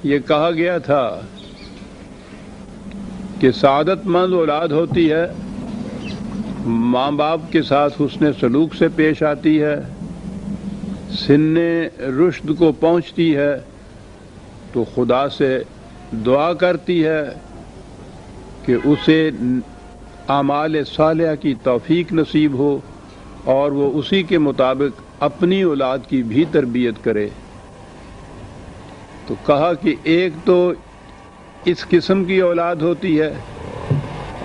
یہ کہا گیا تھا کہ سعادت مند اولاد ہوتی ہے، ماں باپ کے ساتھ حسن سلوک سے پیش آتی ہے، سن رشد کو پہنچتی ہے تو خدا سے دعا کرتی ہے کہ اسے اعمال صالحہ کی توفیق نصیب ہو اور وہ اسی کے مطابق اپنی اولاد کی بھی تربیت کرے۔ تو کہا کہ ایک تو اس قسم کی اولاد ہوتی ہے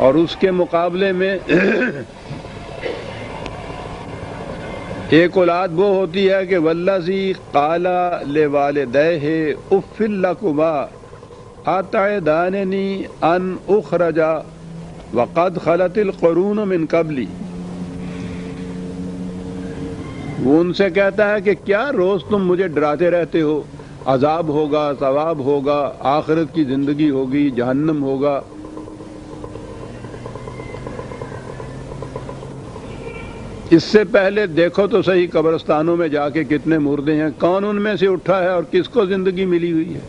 اور اس کے مقابلے میں ایک اولاد وہ ہوتی ہے کہ والذی قال لوالدیہ اف لکما اتعداننی ان اخرج وقد خلت القرون من قبلی، وہ ان سے کہتا ہے کہ کیا روز تم مجھے ڈراتے رہتے ہو، عذاب ہوگا، ثواب ہوگا، آخرت کی زندگی ہوگی، جہنم ہوگا۔ اس سے پہلے دیکھو تو صحیح قبرستانوں میں جا کے کتنے مردے ہیں، کون ان میں سے اٹھا ہے اور کس کو زندگی ملی ہوئی ہے؟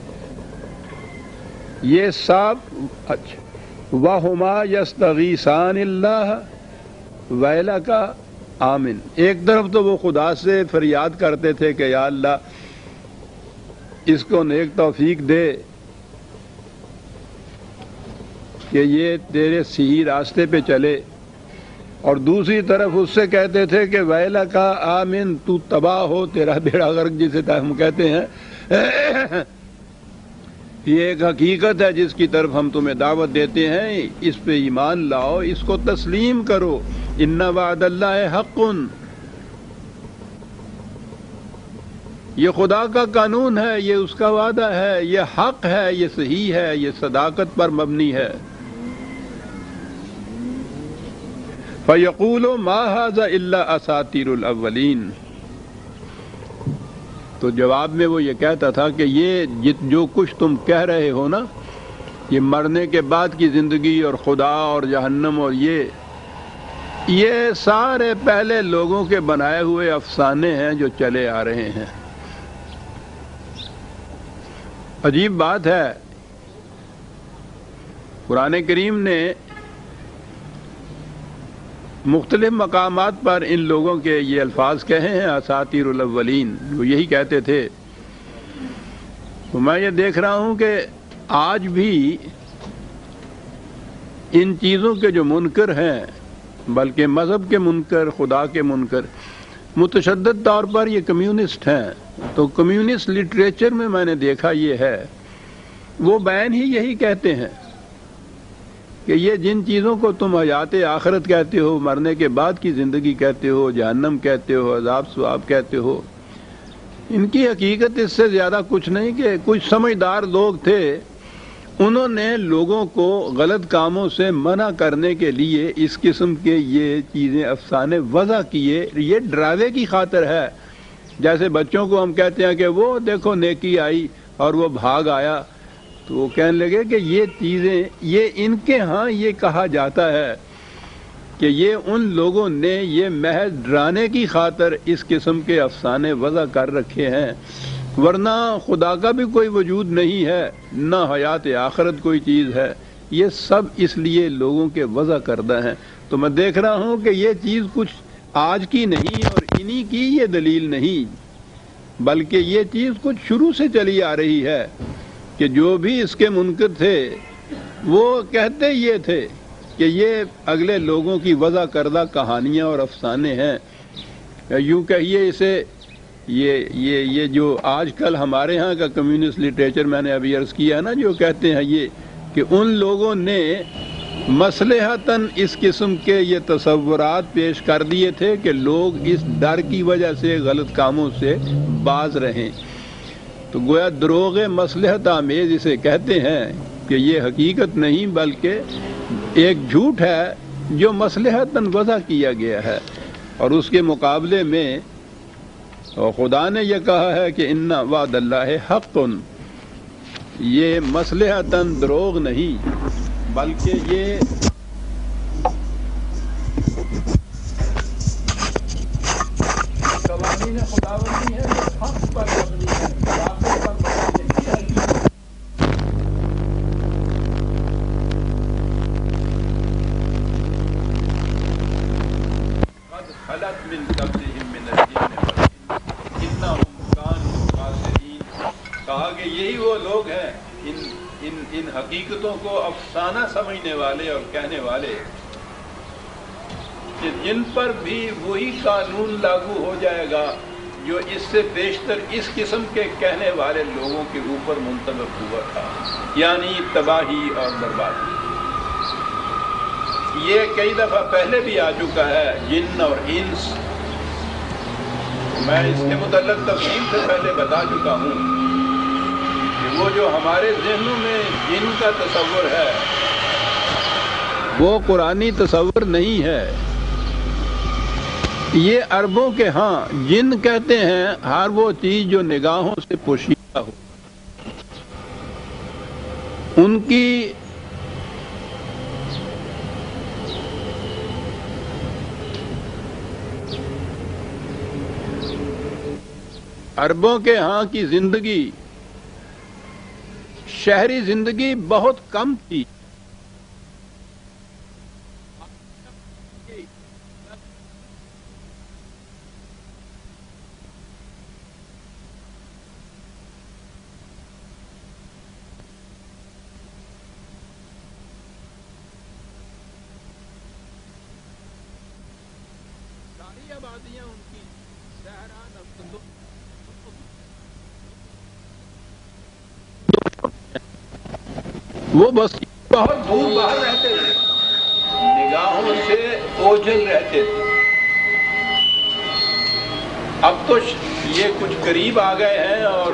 یہ سب اچھا وَهُمَا يَسْتَغِيثَانِ اللَّهَ وَيْلَكَ آمن، ایک طرف تو وہ خدا سے فریاد کرتے تھے کہ یا اللہ اس کو نیک توفیق دے کہ یہ تیرے صحیح راستے پہ چلے، اور دوسری طرف اس سے کہتے تھے کہ وَيْلَكَ آمن، تو تباہ ہو، تیرا بیڑا غرق جسے ہم کہتے ہیں۔ یہ ایک حقیقت ہے جس کی طرف ہم تمہیں دعوت دیتے ہیں، اس پہ ایمان لاؤ، اس کو تسلیم کرو۔ ان وعد اللہ حق، یہ خدا کا قانون ہے، یہ اس کا وعدہ ہے، یہ حق ہے، یہ صحیح ہے، یہ صداقت پر مبنی ہے۔ فَيَقُولُ مَا هَذَا إِلَّا أَسَاطِيرُ الْأَوَّلِينَ، تو جواب میں وہ یہ کہتا تھا کہ یہ جو کچھ تم کہہ رہے ہو نا، یہ مرنے کے بعد کی زندگی اور خدا اور جہنم اور یہ سارے پہلے لوگوں کے بنائے ہوئے افسانے ہیں جو چلے آ رہے ہیں۔ عجیب بات ہے، قرآن کریم نے مختلف مقامات پر ان لوگوں کے یہ الفاظ کہے ہیں، اساطیر الاولین، وہ یہی کہتے تھے۔ تو میں یہ دیکھ رہا ہوں کہ آج بھی ان چیزوں کے جو منکر ہیں، بلکہ مذہب کے منکر، خدا کے منکر، متشدد طور پر یہ کمیونسٹ ہیں۔ تو کمیونسٹ لٹریچر میں نے دیکھا یہ ہے، وہ بین ہی یہی کہتے ہیں کہ یہ جن چیزوں کو تم حیات آخرت کہتے ہو، مرنے کے بعد کی زندگی کہتے ہو، جہنم کہتے ہو، عذاب ثواب کہتے ہو، ان کی حقیقت اس سے زیادہ کچھ نہیں کہ کچھ سمجھدار لوگ تھے، انہوں نے لوگوں کو غلط کاموں سے منع کرنے کے لیے اس قسم کے یہ چیزیں افسانے وضع کیے۔ یہ ڈراوے کی خاطر ہے، جیسے بچوں کو ہم کہتے ہیں کہ وہ دیکھو نیکی آئی اور وہ بھاگ آیا، تو وہ کہنے لگے کہ یہ چیزیں، یہ ان کے ہاں یہ کہا جاتا ہے کہ یہ ان لوگوں نے یہ محض ڈرانے کی خاطر اس قسم کے افسانے وضع کر رکھے ہیں، ورنہ خدا کا بھی کوئی وجود نہیں ہے، نہ حیات آخرت کوئی چیز ہے، یہ سب اس لیے لوگوں کے وضع کردہ ہیں۔ تو میں دیکھ رہا ہوں کہ یہ چیز کچھ آج کی نہیں اور انہی کی یہ دلیل نہیں، بلکہ یہ چیز کچھ شروع سے چلی آ رہی ہے کہ جو بھی اس کے منکر تھے وہ کہتے یہ تھے کہ یہ اگلے لوگوں کی وضع کردہ کہانیاں اور افسانے ہیں، یوں کہیے اسے یہ جو آج کل ہمارے ہاں کا کمیونسٹ لٹریچر میں نے ابھی عرض کیا ہے نا، جو کہتے ہیں یہ کہ ان لوگوں نے مصلحتاً اس قسم کے یہ تصورات پیش کر دیے تھے کہ لوگ اس ڈر کی وجہ سے غلط کاموں سے باز رہیں۔ تو گویا دروغ مصلحت آمیز اسے کہتے ہیں کہ یہ حقیقت نہیں بلکہ ایک جھوٹ ہے جو مصلحتاً وضع کیا گیا ہے، اور اس کے مقابلے میں خدا نے یہ کہا ہے کہ ان وعد اللہ حق، یہ مصلحتاً دروغ نہیں بلکہ یہ قوانین خداوندی ہے، حق پر مبنی ہے، وہ لوگ ہیں ان حقیقتوں کو افسانہ سمجھنے والے اور کہنے والے کہ جن پر بھی وہی قانون لاگو ہو جائے گا جو اس سے بیشتر اس قسم کے کہنے والے لوگوں کے اوپر منطبق ہوا تھا، یعنی تباہی اور بربادی۔ یہ کئی دفعہ پہلے بھی آ چکا ہے، جن اور انس، میں اس کے متعلق تفصیل سے پہلے بتا چکا ہوں کہ وہ جو ہمارے ذہنوں میں جن کا تصور ہے وہ قرآنی تصور نہیں ہے۔ یہ عربوں کے ہاں جن کہتے ہیں ہر وہ چیز جو نگاہوں سے پوشیدہ ہو، ان کی عربوں کے ہاں کی زندگی، شہری زندگی بہت کم تھی۔ ساری آبادیاں ان کی صحرا نفسندوں وہ بس بہت دور باہر رہتے تھے، نگاہوں سے اوجھل رہتے تھے۔ اب تو یہ کچھ قریب آ گئے ہیں اور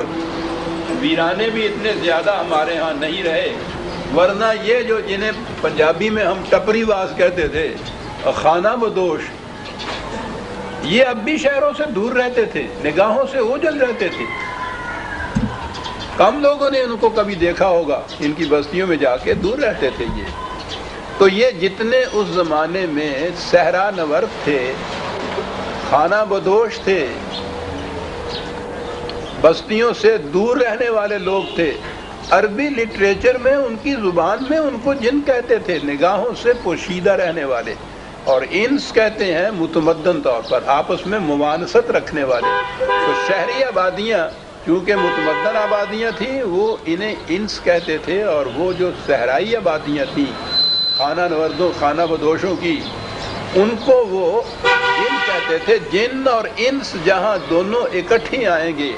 ویرانے بھی اتنے زیادہ ہمارے ہاں نہیں رہے، ورنہ یہ جو جنہیں پنجابی میں ہم ٹپری باز کہتے تھے، خانہ بدوش، یہ اب بھی شہروں سے دور رہتے تھے، نگاہوں سے اوجھل رہتے تھے۔ کم لوگوں نے ان کو کبھی دیکھا ہوگا، ان کی بستیوں میں جا کے دور رہتے تھے یہ۔ تو یہ جتنے اس زمانے میں صحرا نورد تھے، خانہ بدوش تھے، بستیوں سے دور رہنے والے لوگ تھے، عربی لٹریچر میں ان کی زبان میں ان کو جن کہتے تھے، نگاہوں سے پوشیدہ رہنے والے، اور انس کہتے ہیں متمدن طور پر آپس میں موانست رکھنے والے۔ تو شہری آبادیاں چونکہ متمدن آبادیاں تھیں، وہ انہیں انس کہتے تھے، اور وہ جو صحرائی آبادیاں تھیں خانہ نوردوں خانہ بدوشوں کی، ان کو وہ جن کہتے تھے۔ جن اور انس جہاں دونوں اکٹھی آئیں گے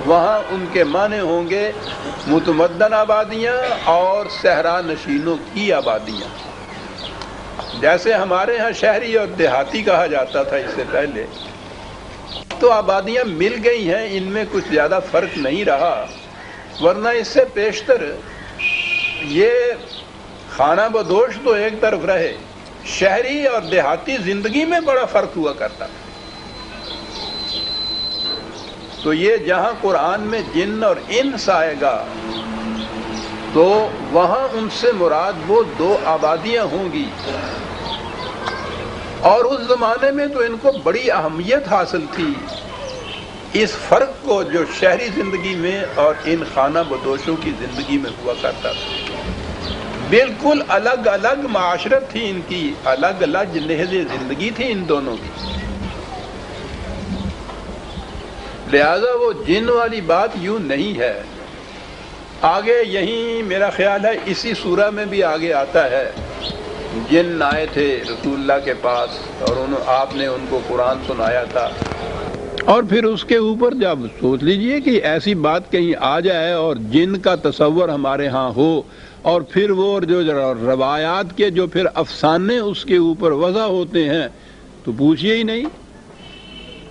وہاں ان کے معنی ہوں گے متمدن آبادیاں اور صحرا نشینوں کی آبادیاں۔ جیسے ہمارے ہاں شہری اور دیہاتی کہا جاتا تھا اس سے پہلے، تو آبادیاں مل گئی ہیں، ان میں کچھ زیادہ فرق نہیں رہا، ورنہ اس سے پیشتر یہ خانہ بدوش تو ایک طرف رہے، شہری اور دیہاتی زندگی میں بڑا فرق ہوا کرتا تھا۔ تو یہ جہاں قرآن میں جن اور انس آئے گا تو وہاں ان سے مراد وہ دو آبادیاں ہوں گی، اور اس زمانے میں تو ان کو بڑی اہمیت حاصل تھی اس فرق کو جو شہری زندگی میں اور ان خانہ بدوشوں کی زندگی میں ہوا کرتا تھا۔ بالکل الگ الگ معاشرت تھی ان کی، الگ الگ نہج زندگی تھی ان دونوں کی، لہذا وہ جن والی بات یوں نہیں ہے۔ آگے یہیں میرا خیال ہے اسی سورہ میں بھی آگے آتا ہے، جن آئے تھے رسول اللہ کے پاس اور آپ نے ان کو قرآن سنایا تھا، اور پھر اس کے اوپر جب سوچ لیجئے کہ ایسی بات کہیں آ جائے اور جن کا تصور ہمارے ہاں ہو، اور پھر وہ جو روایات کے جو پھر افسانے اس کے اوپر وضع ہوتے ہیں، تو پوچھئے ہی نہیں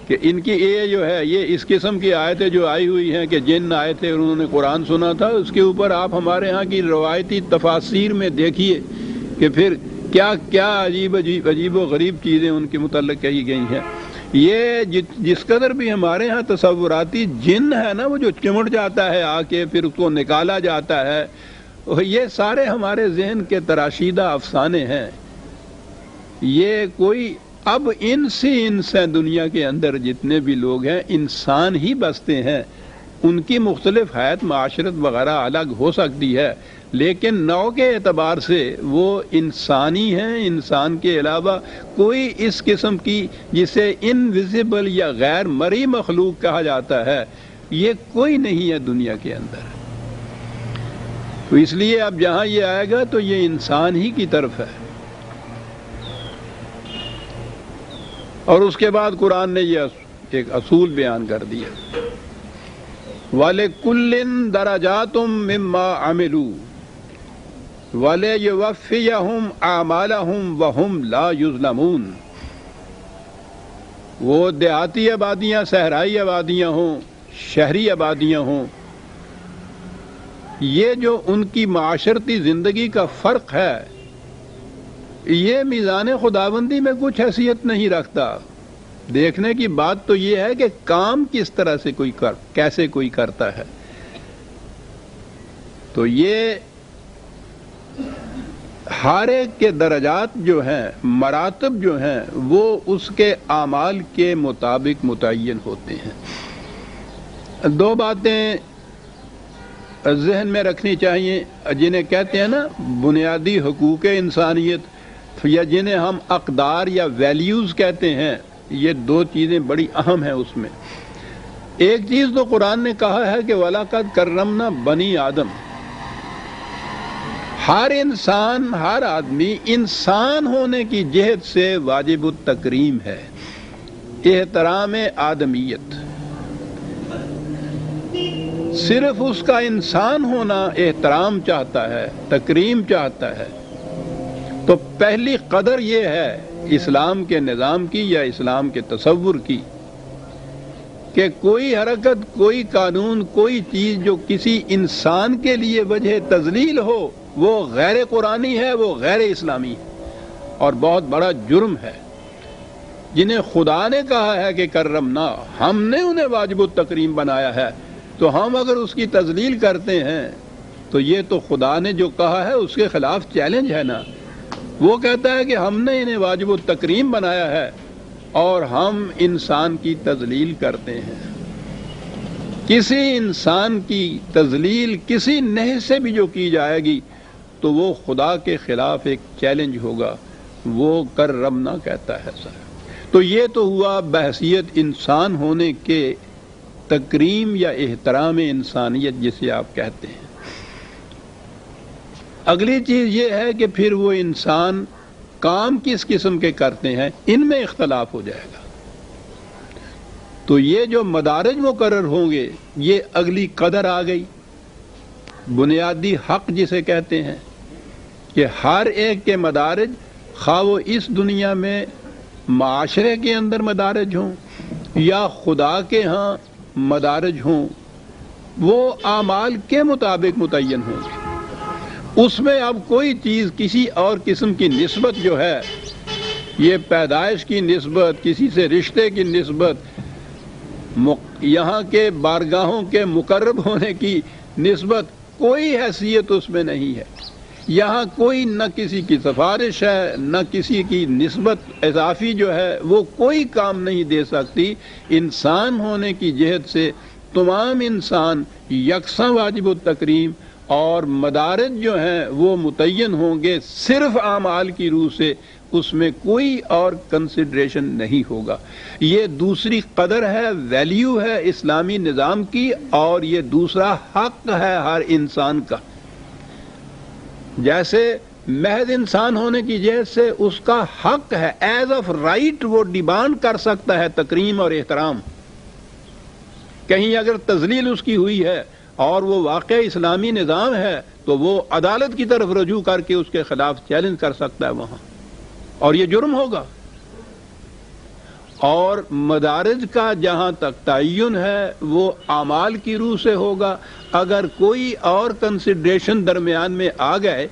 کہ ان کی یہ جو ہے یہ اس قسم کی آیتیں جو آئی ہوئی ہیں کہ جن آئے تھے اور انہوں نے قرآن سنا تھا، اس کے اوپر آپ ہمارے ہاں کی روایتی تفاسیر میں دیکھیے کہ پھر کیا کیا عجیب و غریب چیزیں ان کے متعلق کہی گئی ہیں۔ یہ جس قدر بھی ہمارے ہاں تصوراتی جن ہے نا، وہ جو چمٹ جاتا ہے آ کے پھر اس کو نکالا جاتا ہے، یہ سارے ہمارے ذہن کے تراشیدہ افسانے ہیں۔ یہ کوئی اب انس ہی انس ہیں، دنیا کے اندر جتنے بھی لوگ ہیں انسان ہی بستے ہیں، ان کی مختلف حیات معاشرت وغیرہ الگ ہو سکتی ہے، لیکن نوع کے اعتبار سے وہ انسانی ہیں۔ انسان کے علاوہ کوئی اس قسم کی جسے انویزیبل یا غیر مرئی مخلوق کہا جاتا ہے، یہ کوئی نہیں ہے دنیا کے اندر۔ تو اس لیے اب جہاں یہ آئے گا تو یہ انسان ہی کی طرف ہے. اور اس کے بعد قرآن نے یہ ایک اصول بیان کر دیا، وَلِكُلٍّ دَرَجَاتٌ مِّمَّا عَمِلُوا وَلِيُوَفِّيَهُمْ أَعْمَالَهُمْ وَهُمْ لَا يُظْلَمُونَ. وہ دیہاتی آبادیاں، صحرائی آبادیاں ہوں، شہری آبادیاں ہوں، یہ جو ان کی معاشرتی زندگی کا فرق ہے، یہ میزان خداوندی میں کچھ حیثیت نہیں رکھتا. دیکھنے کی بات تو یہ ہے کہ کام کس طرح سے کیسے کوئی کرتا ہے. تو یہ ہر ایک کے درجات جو ہیں، مراتب جو ہیں، وہ اس کے اعمال کے مطابق متعین ہوتے ہیں. دو باتیں ذہن میں رکھنی چاہیے جنہیں کہتے ہیں نا بنیادی حقوق انسانیت، یا جنہیں ہم اقدار یا ویلیوز کہتے ہیں. یہ دو چیزیں بڑی اہم ہیں اس میں. ایک چیز تو قرآن نے کہا ہے کہ وَلَقَدْ كَرَّمْنَا بَنِي آدم. ہر انسان، ہر آدمی انسان ہونے کی جہت سے واجب التکریم ہے، احترام آدمیت. صرف اس کا انسان ہونا احترام چاہتا ہے، تکریم چاہتا ہے. تو پہلی قدر یہ ہے اسلام کے نظام کی یا اسلام کے تصور کی کہ کوئی حرکت، کوئی قانون، کوئی چیز جو کسی انسان کے لیے وجہ تذلیل ہو، وہ غیر قرآنی ہے، وہ غیر اسلامی ہے اور بہت بڑا جرم ہے. جنہیں خدا نے کہا ہے کہ کرمنا، ہم نے انہیں واجب التکریم بنایا ہے، تو ہم اگر اس کی تذلیل کرتے ہیں تو یہ تو خدا نے جو کہا ہے اس کے خلاف چیلنج ہے نا. وہ کہتا ہے کہ ہم نے انہیں واجب التکریم بنایا ہے اور ہم انسان کی تذلیل کرتے ہیں. کسی انسان کی تذلیل کسی نحو سے بھی جو کی جائے گی تو وہ خدا کے خلاف ایک چیلنج ہوگا. وہ کرمنا کہتا ہے سر. تو یہ تو ہوا بحیثیت انسان ہونے کے تکریم یا احترام انسانیت جسے آپ کہتے ہیں. اگلی چیز یہ ہے کہ پھر وہ انسان کام کس قسم کے کرتے ہیں، ان میں اختلاف ہو جائے گا. تو یہ جو مدارج مقرر ہوں گے، یہ اگلی قدر آ گئی، بنیادی حق جسے کہتے ہیں کہ ہر ایک کے مدارج، خواہ وہ اس دنیا میں معاشرے کے اندر مدارج ہوں یا خدا کے ہاں مدارج ہوں، وہ اعمال کے مطابق متعین ہوں گے. اس میں اب کوئی چیز کسی اور قسم کی نسبت جو ہے، یہ پیدائش کی نسبت، کسی سے رشتے کی نسبت، یہاں کے بارگاہوں کے مقرب ہونے کی نسبت، کوئی حیثیت اس میں نہیں ہے. یہاں کوئی نہ کسی کی سفارش ہے، نہ کسی کی نسبت اضافی جو ہے وہ کوئی کام نہیں دے سکتی. انسان ہونے کی جہت سے تمام انسان یکساں واجب التکریم اور مدارج جو ہیں وہ متعین ہوں گے صرف اعمال کی روح سے. اس میں کوئی اور کنسیڈریشن نہیں ہوگا. یہ دوسری قدر ہے، ویلیو ہے اسلامی نظام کی، اور یہ دوسرا حق ہے ہر انسان کا. جیسے محض انسان ہونے کی جہت سے اس کا حق ہے، ایز آف رائٹ وہ ڈیمانڈ کر سکتا ہے تکریم اور احترام. کہیں اگر تذلیل اس کی ہوئی ہے اور وہ واقع اسلامی نظام ہے تو وہ عدالت کی طرف رجوع کر کے اس کے خلاف چیلنج کر سکتا ہے وہاں، اور یہ جرم ہوگا. اور مدارج کا جہاں تک تعین ہے وہ اعمال کی روح سے ہوگا. اگر کوئی اور کنسیڈریشن درمیان میں آ گئے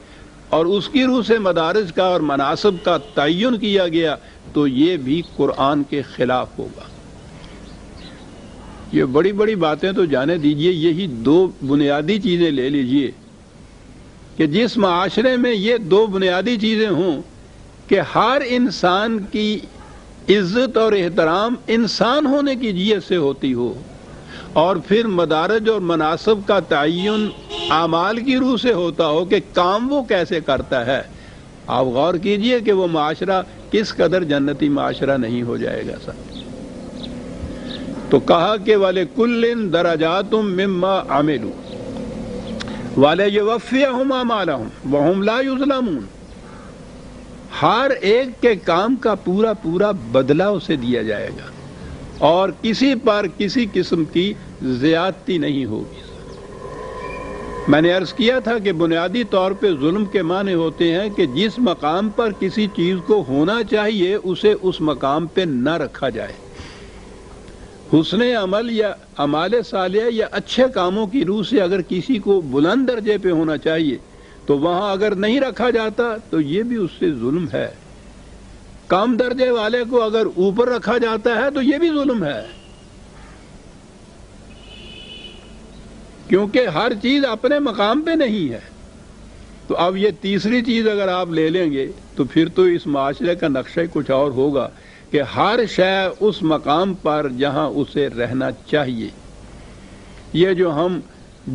اور اس کی روح سے مدارج کا اور مناسب کا تعین کیا گیا تو یہ بھی قرآن کے خلاف ہوگا. یہ بڑی بڑی باتیں تو جانے دیجئے، یہی دو بنیادی چیزیں لے لیجئے کہ جس معاشرے میں یہ دو بنیادی چیزیں ہوں کہ ہر انسان کی عزت اور احترام انسان ہونے کی جہت سے ہوتی ہو، اور پھر مدارج اور مناسب کا تعین اعمال کی روح سے ہوتا ہو کہ کام وہ کیسے کرتا ہے. آپ غور کیجئے کہ وہ معاشرہ کس قدر جنتی معاشرہ نہیں ہو جائے گا سر. تو کہا کہ وَلِكُلٍّ دَرَجَاتٌ مِّمَّا عَمِلُوا. وَلَيُوَفِّيَهُمْ أَعْمَالَهُمْ وَهُمْ لَا يُظْلَمُونَ، ہر ایک کے کام کا پورا پورا بدلہ اسے دیا جائے گا اور کسی پر کسی قسم کی زیادتی نہیں ہوگی۔ میں نے عرض کیا تھا کہ بنیادی طور پہ ظلم کے معنی ہوتے ہیں کہ جس مقام پر کسی چیز کو ہونا چاہیے اسے اس مقام پہ نہ رکھا جائے۔ حسن عمل یا اعمال صالحہ یا اچھے کاموں کی روح سے اگر کسی کو بلند درجے پہ ہونا چاہیے تو وہاں اگر نہیں رکھا جاتا تو یہ بھی اس سے ظلم ہے۔ کم درجے والے کو اگر اوپر رکھا جاتا ہے تو یہ بھی ظلم ہے، کیونکہ ہر چیز اپنے مقام پہ نہیں ہے۔ تو اب یہ تیسری چیز اگر آپ لے لیں گے تو پھر تو اس معاشرے کا نقشہ کچھ اور ہوگا کہ ہر شے اس مقام پر جہاں اسے رہنا چاہیے۔ یہ جو ہم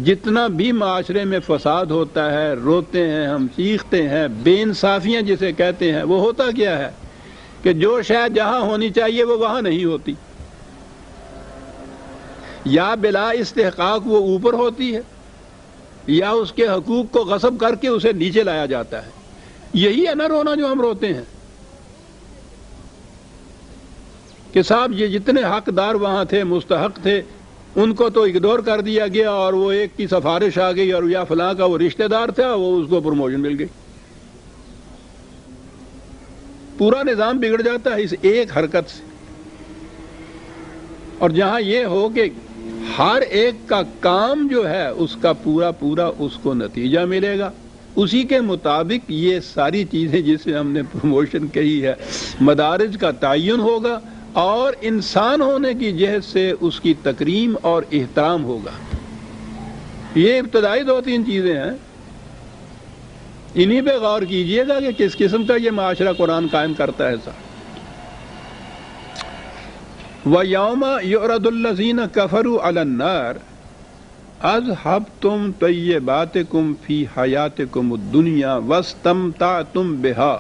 جتنا بھی معاشرے میں فساد ہوتا ہے، روتے ہیں ہم، چیختے ہیں، بے انصافیاں جسے کہتے ہیں، وہ ہوتا کیا ہے کہ جو شے جہاں ہونی چاہیے وہ وہاں نہیں ہوتی، یا بلا استحقاق وہ اوپر ہوتی ہے، یا اس کے حقوق کو غصب کر کے اسے نیچے لایا جاتا ہے۔ یہی ہے نا رونا جو ہم روتے ہیں کہ صاحب یہ جتنے حقدار وہاں تھے، مستحق تھے، ان کو تو اگنور کر دیا گیا اور وہ ایک کی سفارش آ گئی اور یا فلاں کا وہ رشتہ دار تھا، وہ اس کو پروموشن مل گئی۔ پورا نظام بگڑ جاتا ہے اس ایک حرکت سے۔ اور جہاں یہ ہو کہ ہر ایک کا کام جو ہے اس کا پورا پورا اس کو نتیجہ ملے گا، اسی کے مطابق یہ ساری چیزیں جسے ہم نے پروموشن کہی ہے، مدارج کا تعین ہوگا اور انسان ہونے کی جہت سے اس کی تکریم اور احترام ہوگا۔ یہ ابتدائی دو تین چیزیں ہیں، انہی پہ غور کیجئے گا کہ کس قسم کا یہ معاشرہ قرآن قائم کرتا ہے صاحب۔ وَيَوْمَ يُعْرَضُ الَّذِينَ كَفَرُوا عَلَى النَّارِ أَذْهَبْتُمْ طَيِّبَاتِكُمْ فِي حَيَاتِكُمُ الدُّنْيَا وَاسْتَمْتَعْتُمْ بِهَا۔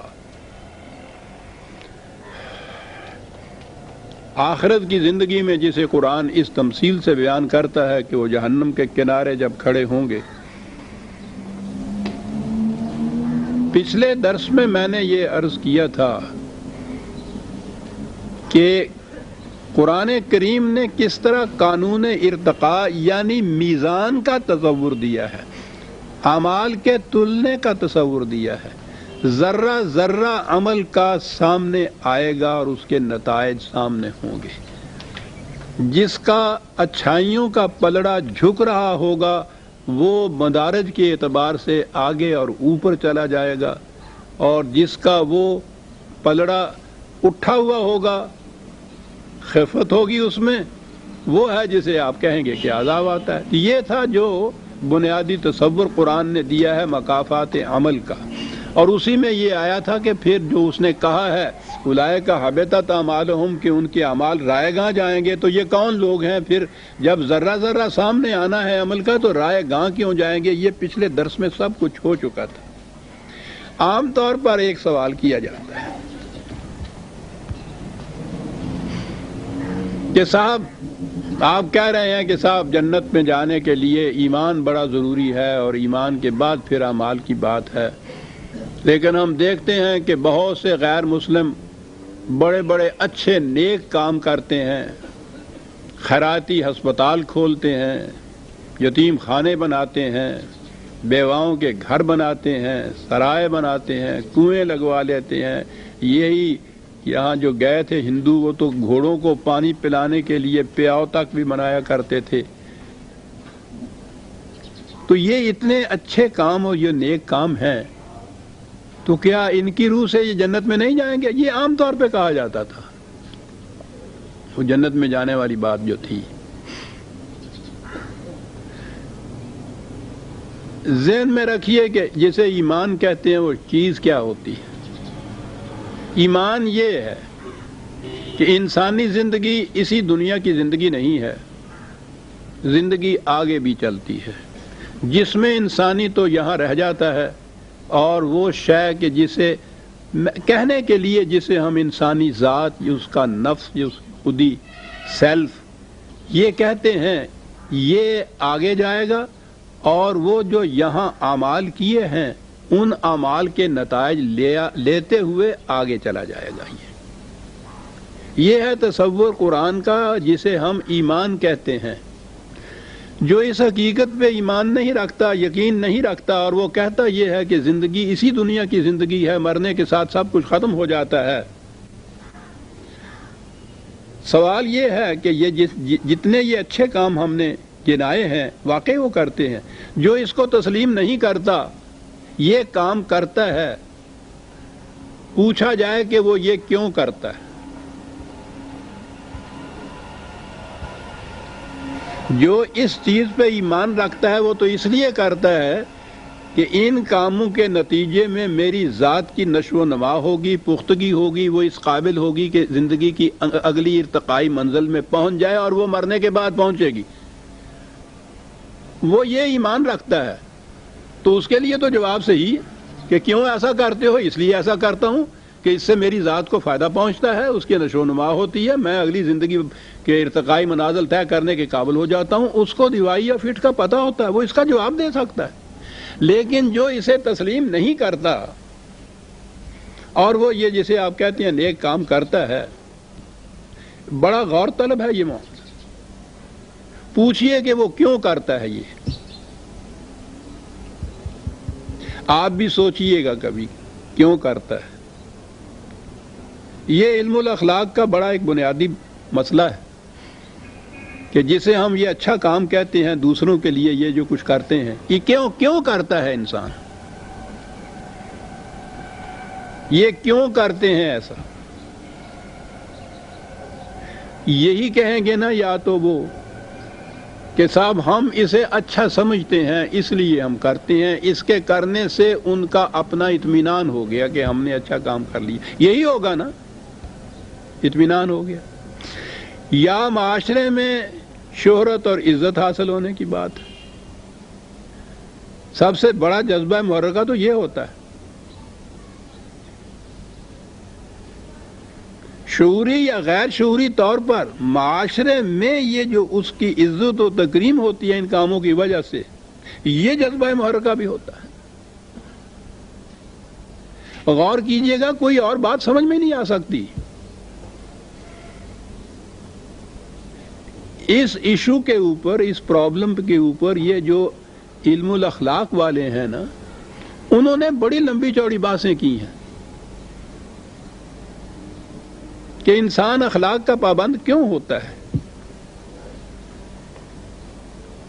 آخرت کی زندگی میں جسے قرآن اس تمثیل سے بیان کرتا ہے کہ وہ جہنم کے کنارے جب کھڑے ہوں گے۔ پچھلے درس میں میں نے یہ عرض کیا تھا کہ قرآن کریم نے کس طرح قانون ارتقاء یعنی میزان کا تصور دیا ہے، اعمال کے تلنے کا تصور دیا ہے، ذرہ ذرہ عمل کا سامنے آئے گا اور اس کے نتائج سامنے ہوں گے۔ جس کا اچھائیوں کا پلڑا جھک رہا ہوگا وہ مدارج کے اعتبار سے آگے اور اوپر چلا جائے گا، اور جس کا وہ پلڑا اٹھا ہوا ہوگا، خفت ہوگی اس میں، وہ ہے جسے آپ کہیں گے کہ عذاب آتا ہے۔ یہ تھا جو بنیادی تصور قرآن نے دیا ہے مکافات عمل کا، اور اسی میں یہ آیا تھا کہ پھر جو اس نے کہا ہے اولئک حبطت اعمالہم کہ ان کے اعمال رائے گاں جائیں گے، تو یہ کون لوگ ہیں؟ پھر جب ذرہ ذرہ سامنے آنا ہے عمل کا تو رائے گاں کیوں جائیں گے؟ یہ پچھلے درس میں سب کچھ ہو چکا تھا۔ عام طور پر ایک سوال کیا جاتا ہے کہ صاحب آپ کہہ رہے ہیں کہ صاحب جنت میں جانے کے لیے ایمان بڑا ضروری ہے اور ایمان کے بعد پھر اعمال کی بات ہے، لیکن ہم دیکھتے ہیں کہ بہت سے غیر مسلم بڑے بڑے اچھے نیک کام کرتے ہیں، خیراتی ہسپتال کھولتے ہیں، یتیم خانے بناتے ہیں، بیواؤں کے گھر بناتے ہیں، سرائے بناتے ہیں، کنویں لگوا لیتے ہیں۔ یہی یہاں جو گئے تھے ہندو، وہ تو گھوڑوں کو پانی پلانے کے لیے پیاؤ تک بھی بنایا کرتے تھے۔ تو یہ اتنے اچھے کام اور یہ نیک کام ہیں، تو کیا ان کی روح سے یہ جنت میں نہیں جائیں گے؟ یہ عام طور پہ کہا جاتا تھا، وہ جنت میں جانے والی بات جو تھی۔ ذہن میں رکھیے کہ جسے ایمان کہتے ہیں وہ چیز کیا ہوتی ہے۔ ایمان یہ ہے کہ انسانی زندگی اسی دنیا کی زندگی نہیں ہے، زندگی آگے بھی چلتی ہے، جس میں انسانی تو یہاں رہ جاتا ہے، اور وہ شے کہ جسے کہنے کے لیے جسے ہم انسانی ذات، اس کا نفس، اس خودی سیلف یہ کہتے ہیں، یہ آگے جائے گا اور وہ جو یہاں اعمال کیے ہیں ان اعمال کے نتائج لیتے ہوئے آگے چلا جائے گا۔ یہ ہے تصور قرآن کا جسے ہم ایمان کہتے ہیں۔ جو اس حقیقت پہ ایمان نہیں رکھتا، یقین نہیں رکھتا، اور وہ کہتا یہ ہے کہ زندگی اسی دنیا کی زندگی ہے، مرنے کے ساتھ سب کچھ ختم ہو جاتا ہے۔ سوال یہ ہے کہ یہ جتنے یہ اچھے کام ہم نے گنائے ہیں واقعی وہ کرتے ہیں۔ جو اس کو تسلیم نہیں کرتا، یہ کام کرتا ہے، پوچھا جائے کہ وہ یہ کیوں کرتا ہے؟ جو اس چیز پہ ایمان رکھتا ہے وہ تو اس لیے کرتا ہے کہ ان کاموں کے نتیجے میں میری ذات کی نشو و نما ہوگی، پختگی ہوگی، وہ اس قابل ہوگی کہ زندگی کی اگلی ارتقائی منزل میں پہنچ جائے، اور وہ مرنے کے بعد پہنچے گی۔ وہ یہ ایمان رکھتا ہے، تو اس کے لیے تو جواب صحیح ہے کہ کیوں ایسا کرتے ہو؟ اس لیے ایسا کرتا ہوں کہ اس سے میری ذات کو فائدہ پہنچتا ہے، اس کی نشو و نما ہوتی ہے، میں اگلی زندگی کے ارتقائی منازل طے کرنے کے قابل ہو جاتا ہوں۔ اس کو دیوائی یا فٹ کا پتہ ہوتا ہے، وہ اس کا جواب دے سکتا ہے۔ لیکن جو اسے تسلیم نہیں کرتا اور وہ یہ جسے آپ کہتے ہیں نیک کام کرتا ہے، بڑا غور طلب ہے یہ معاملہ۔ پوچھئے کہ وہ کیوں کرتا ہے یہ، آپ بھی سوچئے گا کبھی کیوں کرتا ہے۔ یہ علم الاخلاق کا بڑا ایک بنیادی مسئلہ ہے کہ جسے ہم یہ اچھا کام کہتے ہیں، دوسروں کے لیے یہ جو کچھ کرتے ہیں، یہ کیوں کرتا ہے انسان؟ یہ کیوں کرتے ہیں ایسا؟ یہی کہیں گے نا یا تو وہ کہ صاحب ہم اسے اچھا سمجھتے ہیں اس لیے ہم کرتے ہیں، اس کے کرنے سے ان کا اپنا اطمینان ہو گیا کہ ہم نے اچھا کام کر لیا، یہی ہوگا نا، اطمینان ہو گیا۔ یا معاشرے میں شہرت اور عزت حاصل ہونے کی بات، سب سے بڑا جذبہ محرکہ تو یہ ہوتا ہے۔ شعوری یا غیر شعوری طور پر معاشرے میں یہ جو اس کی عزت و تکریم ہوتی ہے ان کاموں کی وجہ سے، یہ جذبہ محرکہ بھی ہوتا ہے۔ غور کیجئے گا، کوئی اور بات سمجھ میں نہیں آ سکتی۔ اس ایشو کے اوپر، اس پرابلم کے اوپر یہ جو علم الاخلاق والے ہیں نا، انہوں نے بڑی لمبی چوڑی باتیں کی ہیں کہ انسان اخلاق کا پابند کیوں ہوتا ہے،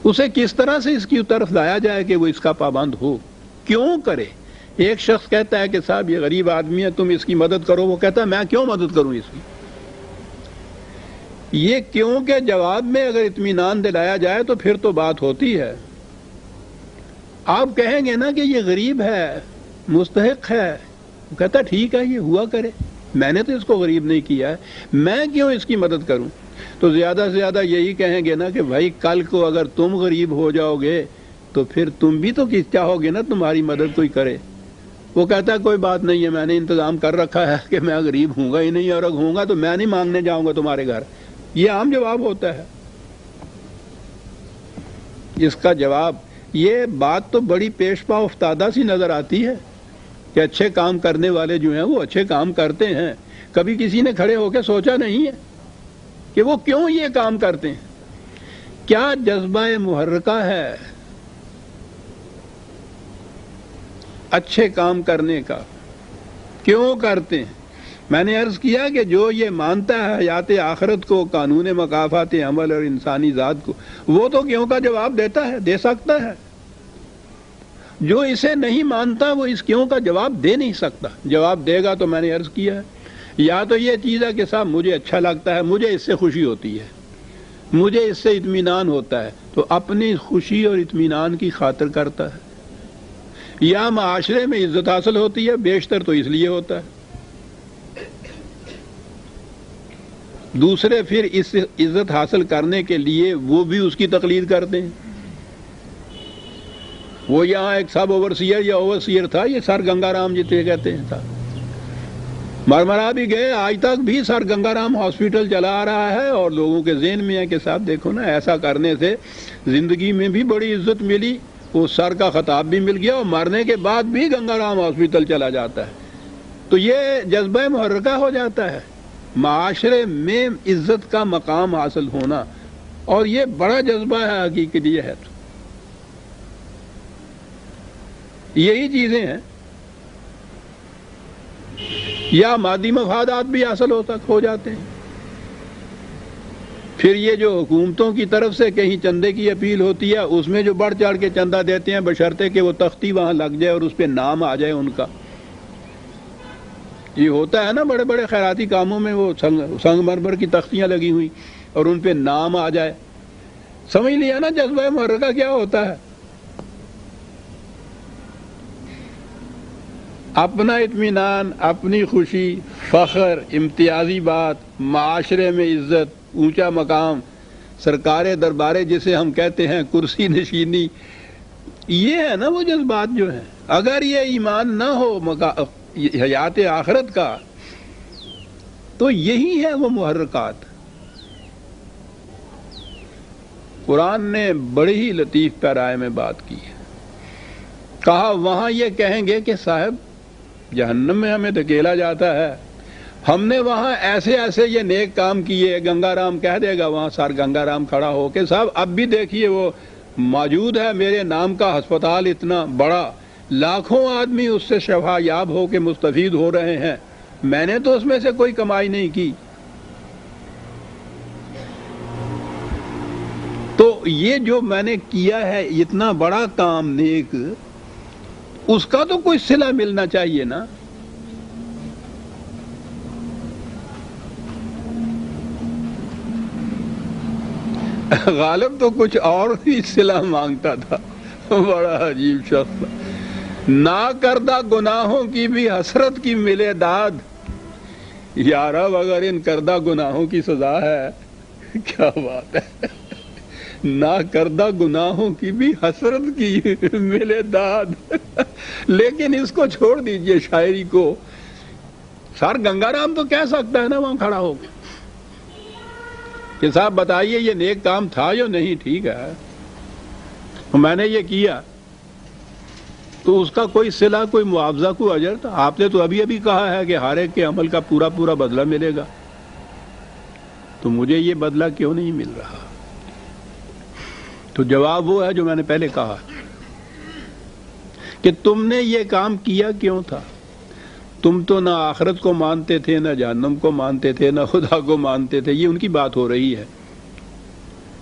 اسے کس طرح سے اس کی طرف لایا جائے کہ وہ اس کا پابند ہو، کیوں کرے۔ ایک شخص کہتا ہے کہ صاحب یہ غریب آدمی ہے، تم اس کی مدد کرو، وہ کہتا ہے میں کیوں مدد کروں اس کی۔ یہ کیوں کے جواب میں اگر اطمینان دلایا جائے تو پھر تو بات ہوتی ہے۔ آپ کہیں گے نا کہ یہ غریب ہے، مستحق ہے، وہ کہتا ہے ٹھیک ہے یہ ہوا کرے، میں نے تو اس کو غریب نہیں کیا ہے، میں کیوں اس کی مدد کروں؟ تو زیادہ سے زیادہ یہی کہیں گے نا کہ بھائی کل کو اگر تم غریب ہو جاؤ گے تو پھر تم بھی تو چاہو گے نا تمہاری مدد کوئی کرے۔ وہ کہتا ہے کوئی بات نہیں ہے، میں نے انتظام کر رکھا ہے کہ میں غریب ہوں گا ہی نہیں، اور اگر ہوں گا تو میں نہیں مانگنے جاؤں گا تمہارے گھر۔ یہ عام جواب ہوتا ہے۔ اس کا جواب، یہ بات تو بڑی پیش پا افتادہ سی نظر آتی ہے کہ اچھے کام کرنے والے جو ہیں وہ اچھے کام کرتے ہیں، کبھی کسی نے کھڑے ہو کے سوچا نہیں ہے کہ وہ کیوں یہ کام کرتے ہیں؟ کیا جذبہ محرکہ ہے اچھے کام کرنے کا؟ کیوں کرتے ہیں؟ میں نے عرض کیا کہ جو یہ مانتا ہے حیات آخرت کو، قانون مکافات عمل اور انسانی ذات کو، وہ تو کیوں کا جواب دیتا ہے، دے سکتا ہے۔ جو اسے نہیں مانتا وہ اس کیوں کا جواب دے نہیں سکتا۔ جواب دے گا تو میں نے عرض کیا ہے، یا تو یہ چیز ہے کہ صاحب مجھے اچھا لگتا ہے، مجھے اس سے خوشی ہوتی ہے، مجھے اس سے اطمینان ہوتا ہے، تو اپنی خوشی اور اطمینان کی خاطر کرتا ہے، یا معاشرے میں عزت حاصل ہوتی ہے، بیشتر تو اس لیے ہوتا ہے۔ دوسرے پھر اس عزت حاصل کرنے کے لیے وہ بھی اس کی تقلید کرتے ہیں۔ وہ یہاں ایک سب اوورسیئر یا اوورسیئر تھا، یہ سر گنگا رام جتنے کہتے ہیں تھا، مرمرا بھی گئے، آج تک بھی سر گنگا رام ہاسپٹل چلا آ رہا ہے، اور لوگوں کے ذہن میں ہے کہ صاحب دیکھو نا ایسا کرنے سے زندگی میں بھی بڑی عزت ملی وہ سر کا خطاب بھی مل گیا اور مرنے کے بعد بھی گنگا رام ہاسپٹل چلا جاتا ہے. تو یہ جذبہ محرکہ ہو جاتا ہے معاشرے میں عزت کا مقام حاصل ہونا، اور یہ بڑا جذبہ ہے حقیقت یہ ہے. یہی چیزیں ہیں. یا مادی مفادات بھی حاصل ہو جاتے ہیں. پھر یہ جو حکومتوں کی طرف سے کہیں چندے کی اپیل ہوتی ہے، اس میں جو بڑھ چڑھ کے چندہ دیتے ہیں بشرطے کہ وہ تختی وہاں لگ جائے اور اس پہ نام آ جائے ان کا. یہ ہوتا ہے نا بڑے بڑے خیراتی کاموں میں، وہ سنگ مرمر کی تختیاں لگی ہوئی اور ان پہ نام آ جائے. سمجھ لیا نا جذبہ محرکہ کیا ہوتا ہے. اپنا اطمینان، اپنی خوشی، فخر، امتیازی بات، معاشرے میں عزت، اونچا مقام، سرکار دربارے جسے ہم کہتے ہیں، کرسی نشینی، یہ ہے نا وہ جذبات جو ہیں. اگر یہ ایمان نہ ہو حیات آخرت کا تو یہی ہے وہ محرکات. قرآن نے بڑی ہی لطیف پیرائے میں بات کی ہے. کہا وہاں یہ کہیں گے کہ صاحب جہنم میں ہمیں دھکیلا جاتا ہے، ہم نے وہاں ایسے ایسے یہ نیک کام کیے. گنگا رام کہہ دے گا وہاں سر گنگا رام کھڑا ہو کے، صاحب اب بھی دیکھیے وہ موجود ہے میرے نام کا ہسپتال اتنا بڑا، لاکھوں آدمی اس سے شفا یاب ہو کے مستفید ہو رہے ہیں، میں نے تو اس میں سے کوئی کمائی نہیں کی. تو یہ جو میں نے کیا ہے اتنا بڑا کام نیک، اس کا تو کوئی صلہ ملنا چاہیے نا. غالب تو کچھ اور ہی صلہ مانگتا تھا، بڑا عجیب شخص. نہ کردہ گناہوں کی بھی حسرت کی ملے داد. یا رب اگر ان کردہ گناہوں کی سزا ہے، کیا بات ہے. نہ کردہ گناہوں کی بھی حسرت کی ملے داد. لیکن اس کو چھوڑ دیجئے شاعری کو. سر گنگا رام تو کہہ سکتا ہے نا وہاں کھڑا ہو کے کہ صاحب بتائیے یہ نیک کام تھا یا نہیں. ٹھیک ہے میں نے یہ کیا، تو اس کا کوئی صلہ، کوئی معاوضہ، کوئی اجر تھا. آپ نے تو ابھی ابھی کہا ہے کہ ہر ایک کے عمل کا پورا پورا بدلہ ملے گا، تو مجھے یہ بدلہ کیوں نہیں مل رہا؟ تو جواب وہ ہے جو میں نے پہلے کہا کہ تم نے یہ کام کیا کیوں تھا. تم تو نہ آخرت کو مانتے تھے، نہ جہنم کو مانتے تھے، نہ خدا کو مانتے تھے. یہ ان کی بات ہو رہی ہے.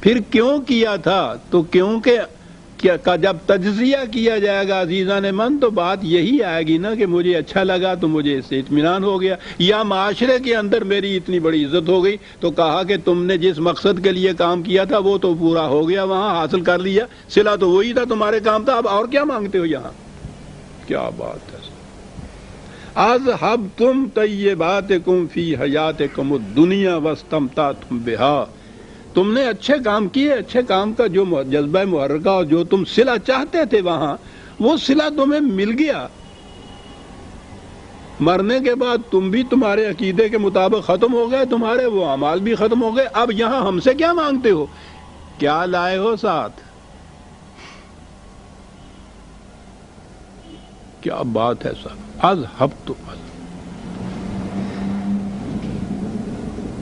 پھر کیوں کیا تھا؟ تو کیونکہ جب تجزیہ کیا جائے گا عزیزان من، تو بات یہی آئے گی نا کہ مجھے اچھا لگا تو مجھے اس سے اطمینان ہو گیا، یا معاشرے کے اندر میری اتنی بڑی عزت ہو گئی تو کہا کہ تم نے جس مقصد کے لیے کام کیا تھا وہ تو پورا ہو گیا، وہاں حاصل کر لیا، صلہ تو وہی تھا، تمہارے کام تھا، اب اور کیا مانگتے ہو یہاں. کیا بات ہے. اذھبتم طیباتکم فی حیاتکم الدنیا واستمتعتم بہا. تم نے اچھے کام کیے، اچھے کام کا جو جذبہ محرکہ اور جو تم صلہ چاہتے تھے وہاں، وہ صلہ تمہیں مل گیا. مرنے کے بعد تم بھی تمہارے عقیدے کے مطابق ختم ہو گئے، تمہارے وہ اعمال بھی ختم ہو گئے. اب یہاں ہم سے کیا مانگتے ہو؟ کیا لائے ہو ساتھ؟ کیا بات ہے صاحب. اذھبتم،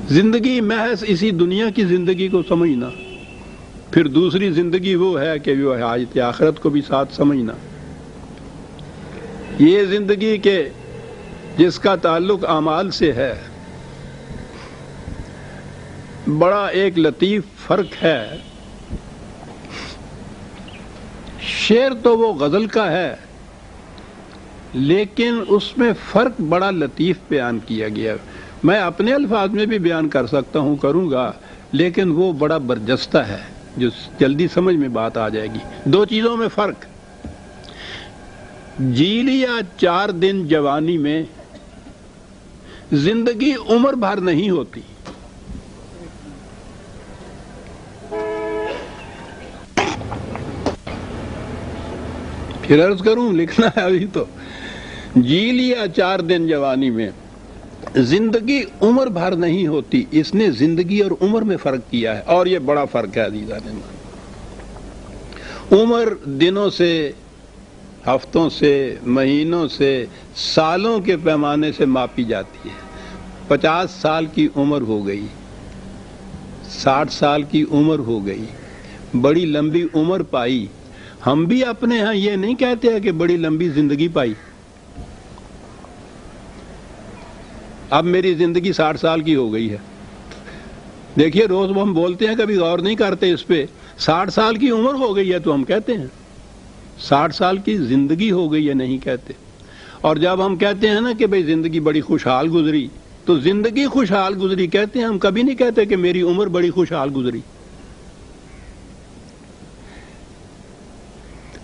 زندگی محض اسی دنیا کی زندگی کو سمجھنا، پھر دوسری زندگی وہ ہے کہ وہ حیات آخرت کو بھی ساتھ سمجھنا. یہ زندگی کے جس کا تعلق اعمال سے ہے، بڑا ایک لطیف فرق ہے. شعر تو وہ غزل کا ہے، لیکن اس میں فرق بڑا لطیف بیان کیا گیا. میں اپنے الفاظ میں بھی بیان کر سکتا ہوں، کروں گا، لیکن وہ بڑا برجستہ ہے جو جلدی سمجھ میں بات آ جائے گی. دو چیزوں میں فرق. جی لیا 4 دن جوانی میں، زندگی عمر بھر نہیں ہوتی. پھر عرض کروں، لکھنا ہے ابھی تو. جی لیا 4 دن جوانی میں، زندگی عمر بھر نہیں ہوتی. اس نے زندگی اور عمر میں فرق کیا ہے، اور یہ بڑا فرق ہے عزیزان. عمر دنوں سے، ہفتوں سے، مہینوں سے، سالوں کے پیمانے سے ماپی جاتی ہے۔ 50 سال کی عمر ہو گئی، 60 سال کی عمر ہو گئی، بڑی لمبی عمر پائی۔ ہم بھی اپنے ہاں یہ نہیں کہتے ہیں کہ بڑی لمبی زندگی پائی۔ اب میری زندگی 60 سال کی ہو گئی ہے، دیکھیے روز ہم بولتے ہیں، کبھی غور نہیں کرتے اس پہ۔ 60 سال کی عمر ہو گئی ہے تو ہم کہتے ہیں، 60 سال کی زندگی ہو گئی ہے نہیں کہتے۔ اور جب ہم کہتے ہیں نا کہ بھئی زندگی بڑی خوشحال گزری، تو زندگی خوشحال گزری کہتے ہیں، ہم کبھی نہیں کہتے کہ میری عمر بڑی خوشحال گزری۔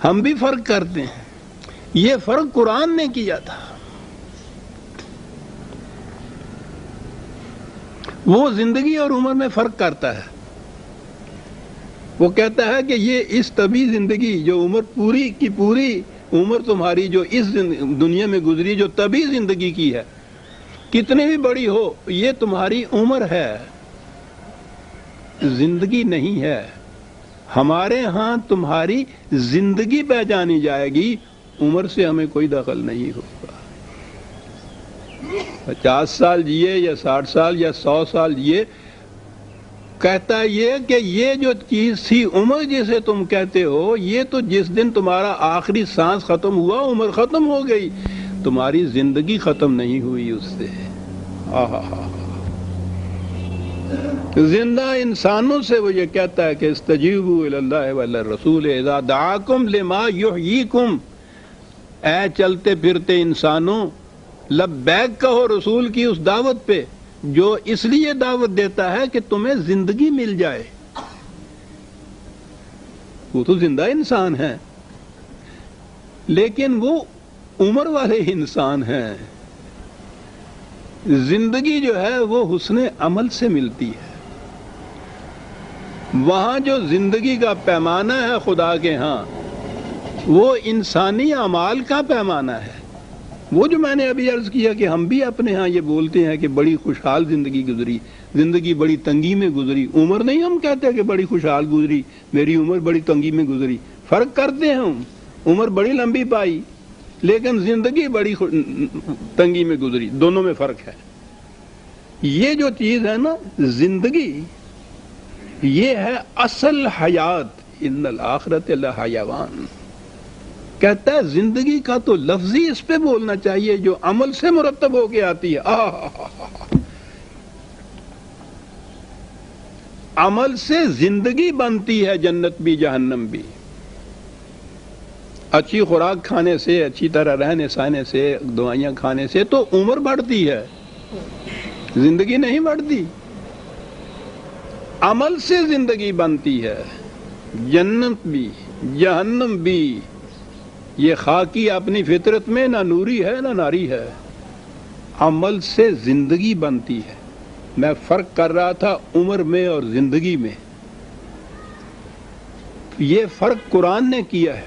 ہم بھی فرق کرتے ہیں، یہ فرق قرآن نے کیا تھا۔ وہ زندگی اور عمر میں فرق کرتا ہے، وہ کہتا ہے کہ یہ اس طبی زندگی جو عمر پوری کی پوری عمر تمہاری جو اس دنیا میں گزری، جو طبی زندگی کی ہے، کتنی بھی بڑی ہو، یہ تمہاری عمر ہے، زندگی نہیں ہے۔ ہمارے ہاں تمہاری زندگی پہچانی جائے گی، عمر سے ہمیں کوئی دخل نہیں ہوگا۔ 50 سال جیے یا 60 سال یا 100 سال جیے، کہتا یہ کہ یہ جو چیز تھی عمر جسے تم کہتے ہو، یہ تو جس دن تمہارا آخری سانس ختم ہوا عمر ختم ہو گئی، تمہاری زندگی ختم نہیں ہوئی اس سے۔ زندہ انسانوں سے وہ یہ کہتا ہے کہ استجیبوا الی اللہ والرسول اذا دعاکم لما یحییکم، اے چلتے پھرتے انسانوں لبیک کہو رسول کی اس دعوت پہ جو اس لیے دعوت دیتا ہے کہ تمہیں زندگی مل جائے۔ وہ تو زندہ انسان ہے، لیکن وہ عمر والے انسان ہیں۔ زندگی جو ہے وہ حسن عمل سے ملتی ہے۔ وہاں جو زندگی کا پیمانہ ہے خدا کے ہاں، وہ انسانی اعمال کا پیمانہ ہے۔ وہ جو میں نے ابھی عرض کیا کہ ہم بھی اپنے ہاں یہ بولتے ہیں کہ بڑی خوشحال زندگی گزری، زندگی بڑی تنگی میں گزری، عمر نہیں ہم کہتے کہ بڑی خوشحال گزری، میری عمر بڑی تنگی میں گزری۔ فرق کرتے ہیں ہم، عمر بڑی لمبی پائی لیکن زندگی بڑی تنگی میں گزری، دونوں میں فرق ہے۔ یہ جو چیز ہے نا زندگی، یہ ہے اصل حیات، ان الآخرۃ لحیوان۔ کہتا ہے زندگی کا تو لفظ ہی اس پہ بولنا چاہیے جو عمل سے مرتب ہو کے آتی ہے۔ عمل سے زندگی بنتی ہے، جنت بھی جہنم بھی۔ اچھی خوراک کھانے سے، اچھی طرح رہنے سہنے سے، دوائیاں کھانے سے تو عمر بڑھتی ہے، زندگی نہیں بڑھتی۔ عمل سے زندگی بنتی ہے، جنت بھی جہنم بھی۔ یہ خاکی اپنی فطرت میں نہ نوری ہے نہ ناری ہے، عمل سے زندگی بنتی ہے۔ میں فرق کر رہا تھا عمر میں اور زندگی میں، یہ فرق قرآن نے کیا ہے۔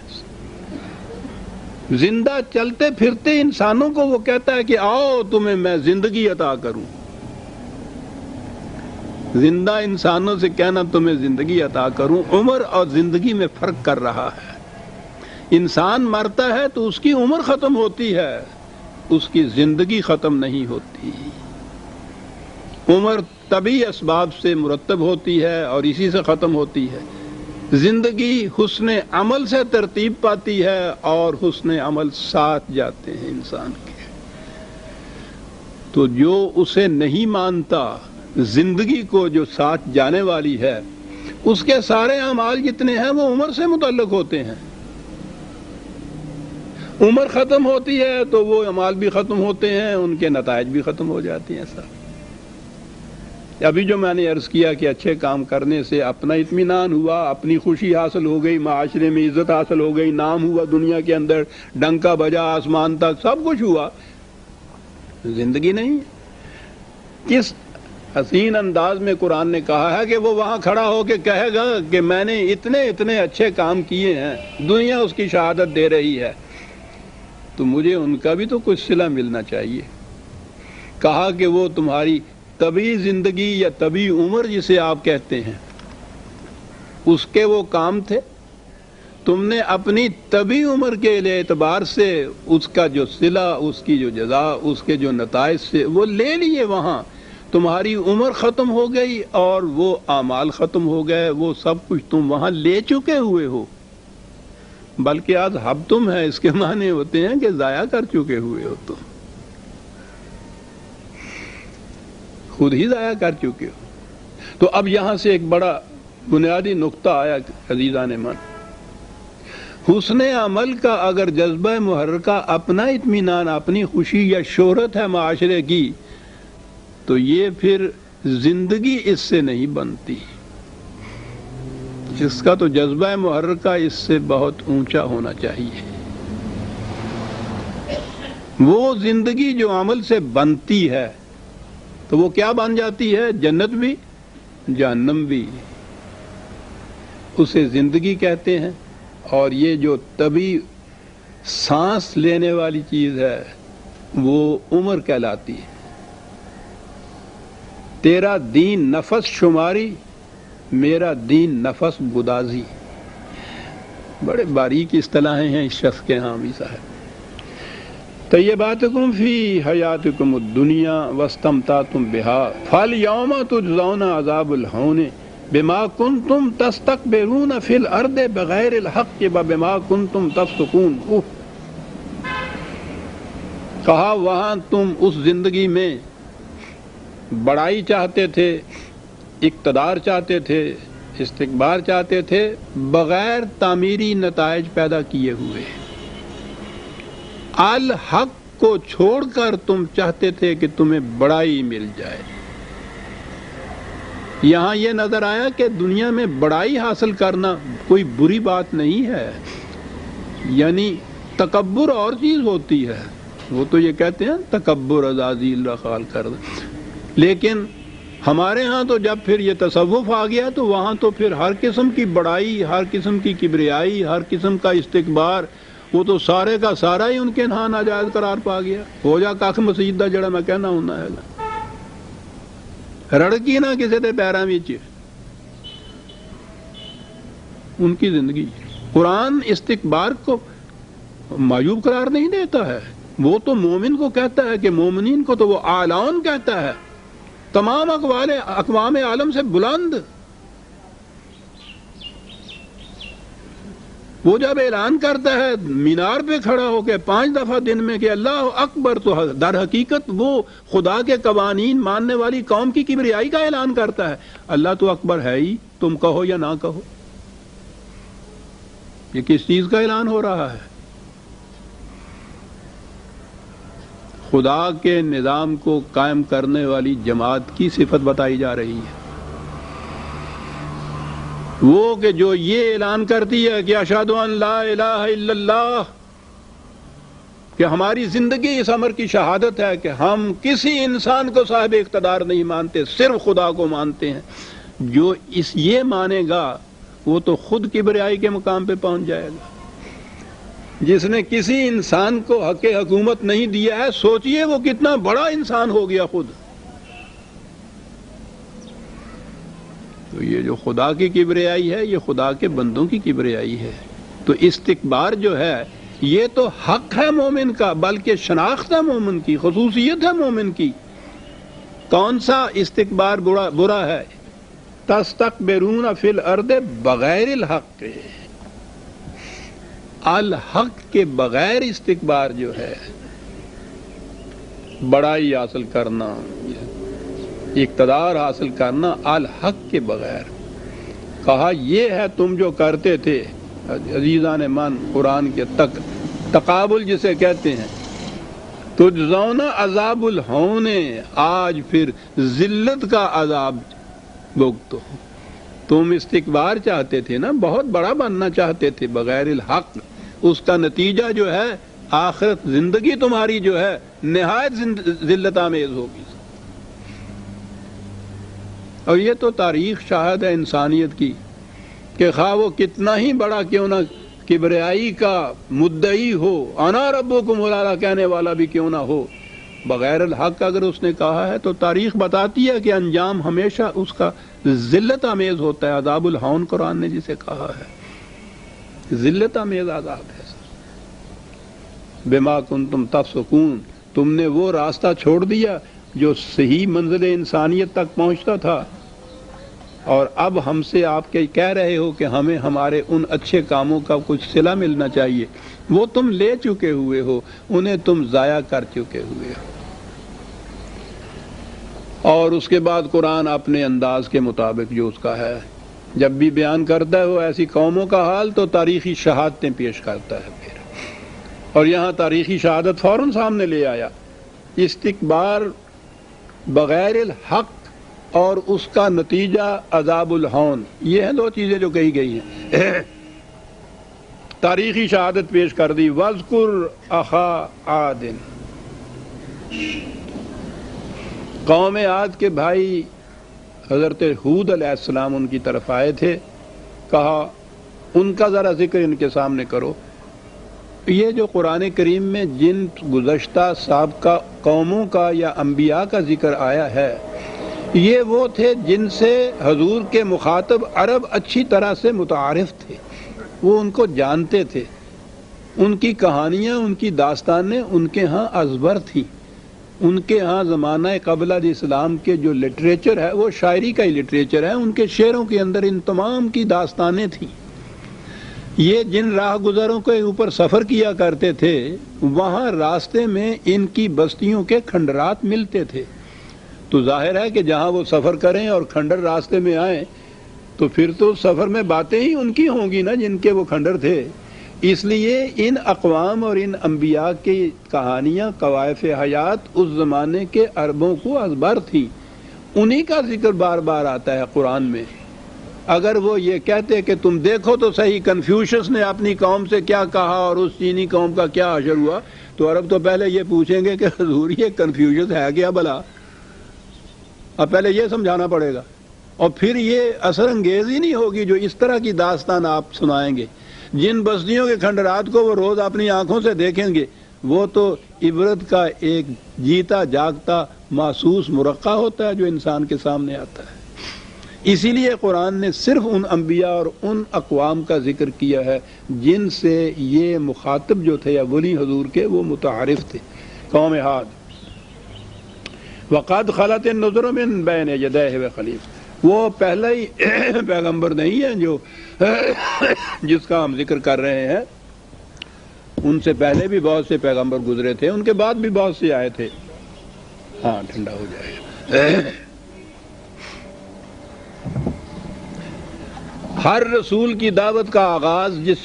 زندہ چلتے پھرتے انسانوں کو وہ کہتا ہے کہ آؤ تمہیں میں زندگی عطا کروں۔ زندہ انسانوں سے کہنا تمہیں زندگی عطا کروں، عمر اور زندگی میں فرق کر رہا ہے۔ انسان مرتا ہے تو اس کی عمر ختم ہوتی ہے، اس کی زندگی ختم نہیں ہوتی۔ عمر طبی اسباب سے مرتب ہوتی ہے اور اسی سے ختم ہوتی ہے۔ زندگی حسن عمل سے ترتیب پاتی ہے اور حسن عمل ساتھ جاتے ہیں انسان کے۔ تو جو اسے نہیں مانتا، زندگی کو جو ساتھ جانے والی ہے، اس کے سارے اعمال جتنے ہیں وہ عمر سے متعلق ہوتے ہیں۔ عمر ختم ہوتی ہے تو وہ اعمال بھی ختم ہوتے ہیں، ان کے نتائج بھی ختم ہو جاتے ہیں۔ سب ابھی جو میں نے عرض کیا کہ اچھے کام کرنے سے اپنا اطمینان ہوا، اپنی خوشی حاصل ہو گئی، معاشرے میں عزت حاصل ہو گئی، نام ہوا دنیا کے اندر، ڈنکا بجا آسمان تک، سب کچھ ہوا، زندگی نہیں۔ کس حسین انداز میں قرآن نے کہا ہے کہ وہ وہاں کھڑا ہو کے کہے گا کہ میں نے اتنے اچھے کام کیے ہیں، دنیا اس کی شہادت دے رہی ہے، تو مجھے ان کا بھی تو کچھ صلہ ملنا چاہیے۔ کہا کہ وہ تمہاری طبی زندگی یا طبی عمر جسے آپ کہتے ہیں، اس کے وہ کام تھے تم نے اپنی طبی عمر کے اعتبار سے اس کا جو صلہ، اس کی جو جزا، اس کے جو نتائج سے وہ لے لیے، وہاں تمہاری عمر ختم ہو گئی اور وہ اعمال ختم ہو گئے، وہ سب کچھ تم وہاں لے چکے ہوئے ہو۔ بلکہ آج ہب تم ہے، اس کے معنی ہوتے ہیں کہ ضائع کر چکے ہوئے ہو، تم خود ہی ضائع کر چکے ہو۔ تو اب یہاں سے ایک بڑا بنیادی نقطہ آیا عزیزان من، حسن عمل کا اگر جذبہ محرکہ اپنا اطمینان، اپنی خوشی یا شہرت ہے معاشرے کی، تو یہ پھر زندگی اس سے نہیں بنتی۔ اس کا تو جذبہ محرکہ اس سے بہت اونچا ہونا چاہیے۔ وہ زندگی جو عمل سے بنتی ہے تو وہ کیا بن جاتی ہے؟ جنت بھی جہنم بھی، اسے زندگی کہتے ہیں۔ اور یہ جو طبی سانس لینے والی چیز ہے وہ عمر کہلاتی ہے۔ تیرا دین نفس شماری، میرا دین نفس گدازی۔ بڑے باریک اصطلاحیں ہیں اس شخص کے ہاں بھی صاحب۔ طیباتکم فی حیاتکم الدنیا واستمتعتم بها فالیوم تجزون عذاب الہون بما کنتم تستکبرون فی الارض بغیر الحق وبما کنتم تفسقون۔ کہا وہاں تم اس زندگی میں بڑائی چاہتے تھے، اقتدار چاہتے تھے، استکبار چاہتے تھے، بغیر تعمیری نتائج پیدا کیے ہوئے۔ الحق کو چھوڑ کر تم چاہتے تھے کہ تمہیں بڑائی مل جائے۔ یہاں یہ نظر آیا کہ دنیا میں بڑائی حاصل کرنا کوئی بری بات نہیں ہے، یعنی تکبر اور چیز ہوتی ہے، وہ تو یہ کہتے ہیں تکبر عزازیل رخال کر، لیکن ہمارے ہاں تو جب پھر یہ تصوف آ گیا تو وہاں تو پھر ہر قسم کی بڑائی، ہر قسم کی کبریائی، ہر قسم کا استکبار، وہ تو سارے کا سارا ہی ان کے ہاں ناجائز قرار پا گیا۔ ہو جا کھ مسیح دا جڑا میں کہنا ہوں ہے رڑکی نہ کسی دے پیراں وچ ان کی زندگی۔ قرآن استکبار کو معیوب قرار نہیں دیتا ہے، وہ تو مومن کو کہتا ہے کہ مومنین کو تو وہ اعلان کہتا ہے، تمام اقوام عالم سے بلند۔ وہ جب اعلان کرتا ہے مینار پہ کھڑا ہو کے 5 دفعہ دن میں کہ اللہ اکبر، تو در حقیقت وہ خدا کے قوانین ماننے والی قوم کی کبریائی کا اعلان کرتا ہے۔ اللہ تو اکبر ہے ہی، تم کہو یا نہ کہو۔ یہ کس چیز کا اعلان ہو رہا ہے؟ خدا کے نظام کو قائم کرنے والی جماعت کی صفت بتائی جا رہی ہے، وہ کہ جو یہ اعلان کرتی ہے کہ اشہد ان لا الہ الا اللہ، کہ ہماری زندگی اس امر کی شہادت ہے کہ ہم کسی انسان کو صاحب اقتدار نہیں مانتے، صرف خدا کو مانتے ہیں۔ جو یہ مانے گا وہ تو خود کبریائی کے مقام پہ پہنچ جائے گا۔ جس نے کسی انسان کو حق حکومت نہیں دیا ہے، سوچئے وہ کتنا بڑا انسان ہو گیا خود۔ تو یہ جو خدا کی کبریائی ہے، یہ خدا کے بندوں کی کبریائی ہے۔ تو استکبار جو ہے یہ تو حق ہے مومن کا، بلکہ شناخت ہے مومن کی، خصوصیت ہے مومن کی۔ کون سا استکبار برا ہے؟ تستکبرون فی الارض بغیر الحق، الحق کے بغیر استکبار جو ہے، بڑائی حاصل کرنا، اقتدار حاصل کرنا الحق کے بغیر۔ کہا یہ ہے تم جو کرتے تھے عزیزان من، قرآن کے تقابل جسے کہتے ہیں، تجزون عذاب الہون، آج پھر ذلت کا عذاب بھگتو۔ تم استکبار چاہتے تھے نا، بہت بڑا بننا چاہتے تھے بغیر الحق، اس کا نتیجہ جو ہے آخرت زندگی تمہاری جو ہے نہایت ذلت آمیز ہوگی۔ اور یہ تو تاریخ شاہد ہے انسانیت کی کہ خواہ وہ کتنا ہی بڑا کیوں نہ کبریائی کا مدعی ہو، انا ربکم الاعلی کہنے والا بھی کیوں نہ ہو، بغیر الحق اگر اس نے کہا ہے تو تاریخ بتاتی ہے کہ انجام ہمیشہ اس کا ذلت آمیز ہوتا ہے، عذاب الہون قرآن نے جسے کہا ہے۔ ذلت آمیز عذاب ہے بما کنتم تفسقون، تم نے وہ راستہ چھوڑ دیا جو صحیح منزل انسانیت تک پہنچتا تھا، اور اب ہم سے آپ کے کہہ رہے ہو کہ ہمیں ہمارے ان اچھے کاموں کا کچھ صلہ ملنا چاہیے، وہ تم لے چکے ہوئے ہو، انہیں تم ضائع کر چکے ہوئے ہو۔ اور اس کے بعد قرآن اپنے انداز کے مطابق جو اس کا ہے، جب بھی بیان کرتا ہے وہ ایسی قوموں کا حال تو تاریخی شہادتیں پیش کرتا ہے پھر، اور یہاں تاریخی شہادت فوراً سامنے لے آیا، استکبار بغیر الحق اور اس کا نتیجہ عذاب الہون، یہ ہیں دو چیزیں جو کہی گئی ہیں۔ تاریخی شہادت پیش کر دی، وَاذْكُرْ أَخَا عَادٍ، قوم عاد کے بھائی حضرت ہود علیہ السلام ان کی طرف آئے تھے، کہا ان کا ذرا ذکر ان کے سامنے کرو۔ یہ جو قرآن کریم میں جن گزشتہ سابقہ قوموں کا یا انبیاء کا ذکر آیا ہے، یہ وہ تھے جن سے حضور کے مخاطب عرب اچھی طرح سے متعارف تھے، وہ ان کو جانتے تھے، ان کی کہانیاں، ان کی داستانیں ان کے ہاں ازبر تھیں، ان کے ہاں زمانہ قبل اسلام کے جو لٹریچر ہے وہ شاعری کا ہی لٹریچر ہے، ان کے شعروں کے اندر ان تمام کی داستانیں تھیں۔ یہ جن راہ گزروں کے اوپر سفر کیا کرتے تھے، وہاں راستے میں ان کی بستیوں کے کھنڈرات ملتے تھے، تو ظاہر ہے کہ جہاں وہ سفر کریں اور کھنڈر راستے میں آئیں تو پھر تو سفر میں باتیں ہی ان کی ہوں گی نا جن کے وہ کھنڈر تھے۔ اس لیے ان اقوام اور ان انبیاء کی کہانیاں، قوائف حیات اس زمانے کے عربوں کو ازبر تھی، انہی کا ذکر بار بار آتا ہے قرآن میں۔ اگر وہ یہ کہتے کہ تم دیکھو تو صحیح کنفیوشس نے اپنی قوم سے کیا کہا اور اس چینی قوم کا کیا حشر ہوا، تو عرب تو پہلے یہ پوچھیں گے کہ حضور یہ کنفیوشس ہے کیا بھلا، اب پہلے یہ سمجھانا پڑے گا، اور پھر یہ اثر انگیز ہی نہیں ہوگی جو اس طرح کی داستان آپ سنائیں گے۔ جن بستیوں کے کھنڈرات کو وہ روز اپنی آنکھوں سے دیکھیں گے، وہ تو عبرت کا ایک جیتا جاگتا محسوس مرقع ہوتا ہے جو انسان کے سامنے آتا ہے۔ اسی لیے قرآن نے صرف ان انبیاء اور ان اقوام کا ذکر کیا ہے جن سے یہ مخاطب جو تھے یا ولی حضور کے وہ متعارف تھے۔ قوم عاد، وَقَدْ خَلَتِ النُّذُرُ مِن بَيْنِ يَدَيْهِ وَخَلِيفٍ، وہ پہلا ہی پیغمبر نہیں ہے جو جس کا ہم ذکر کر رہے ہیں، ان سے پہلے بھی بہت سے پیغمبر گزرے تھے، ان کے بعد بھی بہت سے آئے تھے۔ ہاں ٹھنڈا ہو جائے گا۔ ہر رسول کی دعوت کا آغاز جس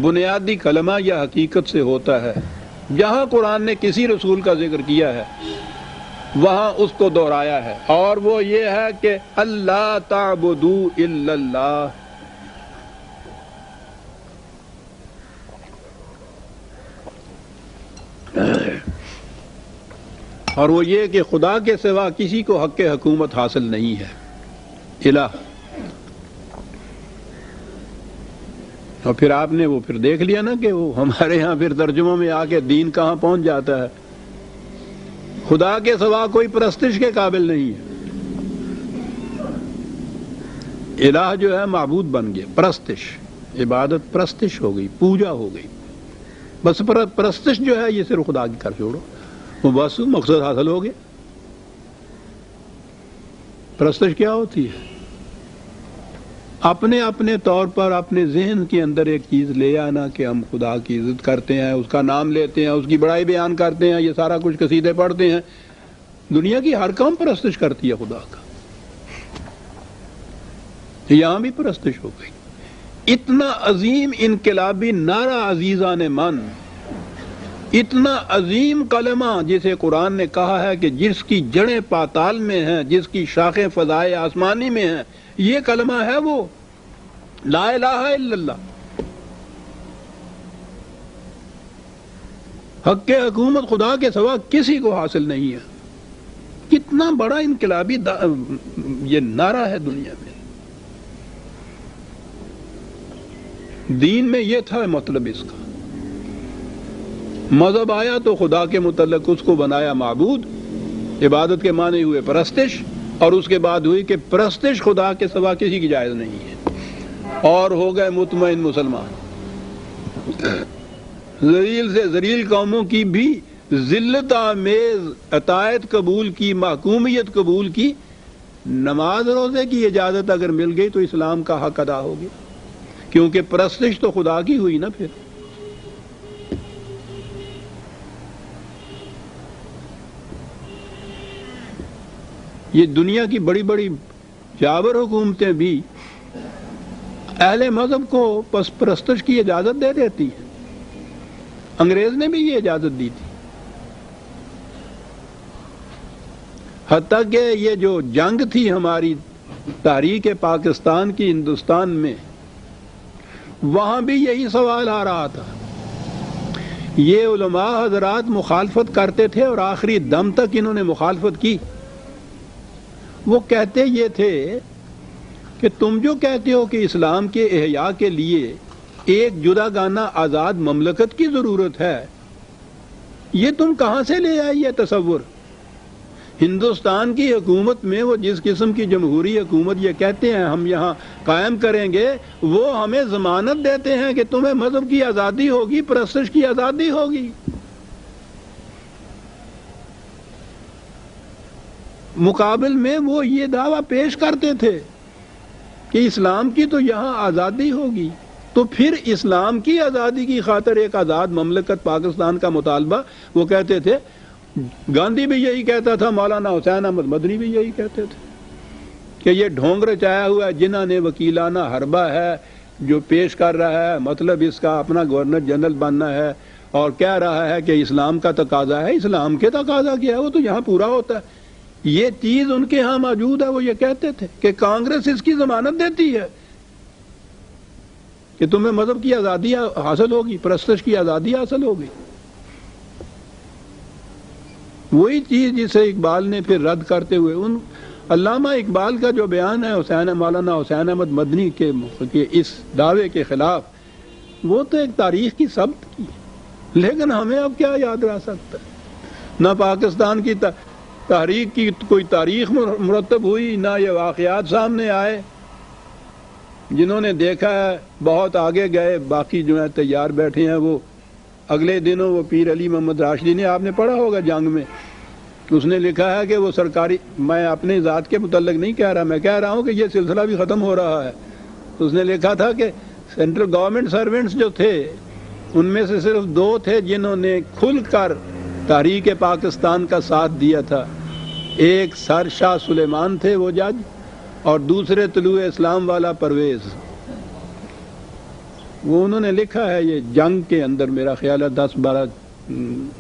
بنیادی کلمہ یا حقیقت سے ہوتا ہے، جہاں قرآن نے کسی رسول کا ذکر کیا ہے وہاں اس کو دہرایا ہے، اور وہ یہ ہے کہ اللہ تعبدوا الا اللہ، اور وہ یہ کہ خدا کے سوا کسی کو حق حکومت حاصل نہیں ہے، الہ۔ اور پھر آپ نے وہ پھر دیکھ لیا نا کہ وہ ہمارے ہاں پھر ترجموں میں آ کے دین کہاں پہنچ جاتا ہے، خدا کے سوا کوئی پرستش کے قابل نہیں ہے۔ الہ جو ہے معبود بن گیا، پرستش، عبادت پرستش ہو گئی، پوجا ہو گئی، بس پرستش جو ہے یہ صرف خدا کی کر چھوڑو، وہ بس مقصد حاصل ہو گیا۔ پرستش کیا ہوتی ہے؟ اپنے اپنے طور پر اپنے ذہن کے اندر ایک چیز لے آنا کہ ہم خدا کی عزت کرتے ہیں، اس کا نام لیتے ہیں، اس کی بڑائی بیان کرتے ہیں، یہ سارا کچھ قصیدے پڑھتے ہیں۔ دنیا کی ہر قوم پرستش کرتی ہے خدا کا، یہاں بھی پرستش ہو گئی۔ اتنا عظیم انقلابی نعرہ عزیزان من، اتنا عظیم کلمہ جسے قرآن نے کہا ہے کہ جس کی جڑیں پاتال میں ہیں، جس کی شاخیں فضائے آسمانی میں ہیں، یہ کلمہ ہے وہ لا الہ الا اللہ۔ حق حکومت خدا کے سوا کسی کو حاصل نہیں ہے۔ کتنا بڑا انقلابی یہ نعرہ ہے دنیا میں۔ دین میں یہ تھا مطلب اس کا، مذہب آیا تو خدا کے متعلق اس کو بنایا معبود، عبادت کے معنی ہوئے پرستش، اور اس کے بعد ہوئی کہ پرستش خدا کے سوا کسی کی جائز نہیں ہے۔ اور ہو گئے مطمئن مسلمان. ذلیل سے ذلیل قوموں کی بھی ذلت آمیز اطاعت قبول کی، محکومیت قبول کی. نماز روزے کی اجازت اگر مل گئی تو اسلام کا حق ادا ہو گیا، کیونکہ پرستش تو خدا کی ہوئی نا. پھر یہ دنیا کی بڑی بڑی جابر حکومتیں بھی اہل مذہب کو پس پرستش کی اجازت دے دیتی ہیں. انگریز نے بھی یہ اجازت دی تھی. حتیٰ کہ یہ جو جنگ تھی ہماری تحریک پاکستان کی ہندوستان میں، وہاں بھی یہی سوال آ رہا تھا. یہ علماء حضرات مخالفت کرتے تھے اور آخری دم تک انہوں نے مخالفت کی. وہ کہتے یہ تھے کہ تم جو کہتے ہو کہ اسلام کے احیاء کے لیے ایک جدا گانہ آزاد مملکت کی ضرورت ہے، یہ تم کہاں سے لے آئے یہ تصور؟ ہندوستان کی حکومت میں وہ جس قسم کی جمہوری حکومت یہ کہتے ہیں ہم یہاں قائم کریں گے، وہ ہمیں ضمانت دیتے ہیں کہ تمہیں مذہب کی آزادی ہوگی، پرستش کی آزادی ہوگی. مقابل میں وہ یہ دعویٰ پیش کرتے تھے کہ اسلام کی تو یہاں آزادی ہوگی. تو پھر اسلام کی آزادی کی خاطر ایک آزاد مملکت پاکستان کا مطالبہ وہ کہتے تھے. گاندھی بھی یہی کہتا تھا، مولانا حسین احمد مدنی بھی یہی کہتے تھے کہ یہ ڈھونگ رچایا ہوا ہے، جنہوں نے وکیلانہ حربہ ہے جو پیش کر رہا ہے، مطلب اس کا اپنا گورنر جنرل بننا ہے اور کہہ رہا ہے کہ اسلام کا تقاضا ہے. اسلام کے تقاضا کیا ہے؟ وہ تو یہاں پورا ہوتا ہے. یہ چیز ان کے ہاں موجود ہے. وہ یہ کہتے تھے کہ کانگریس اس کی ضمانت دیتی ہے کہ تمہیں مذہب کی آزادی حاصل ہوگی، پرستش کی آزادی حاصل ہوگی. وہی چیز جسے اقبال نے پھر رد کرتے ہوئے علامہ اقبال کا جو بیان ہے مولانا حسین احمد مدنی کے اس دعوے کے خلاف، وہ تو ایک تاریخ کی ثبت کی، لیکن ہمیں اب کیا یاد رہ سکتا ہے؟ نہ پاکستان کی تحریک کی کوئی تاریخ مرتب ہوئی، نہ یہ واقعات سامنے آئے. جنہوں نے دیکھا ہے بہت آگے گئے، باقی جو ہیں تیار بیٹھے ہیں. وہ اگلے دنوں وہ پیر علی محمد راشدی نے، آپ نے پڑھا ہوگا جنگ میں، اس نے لکھا ہے کہ وہ سرکاری، میں اپنے ذات کے متعلق نہیں کہہ رہا، میں کہہ رہا ہوں کہ یہ سلسلہ بھی ختم ہو رہا ہے. اس نے لکھا تھا کہ سینٹرل گورنمنٹ سرونٹس جو تھے ان میں سے صرف 2 تھے جنہوں نے کھل کر تحریک پاکستان کا ساتھ دیا تھا. ایک سر شاہ سلیمان تھے وہ جج، اور دوسرے طلوع اسلام والا پرویز. وہ انہوں نے لکھا ہے یہ جنگ کے اندر، میرا خیال ہے 10-12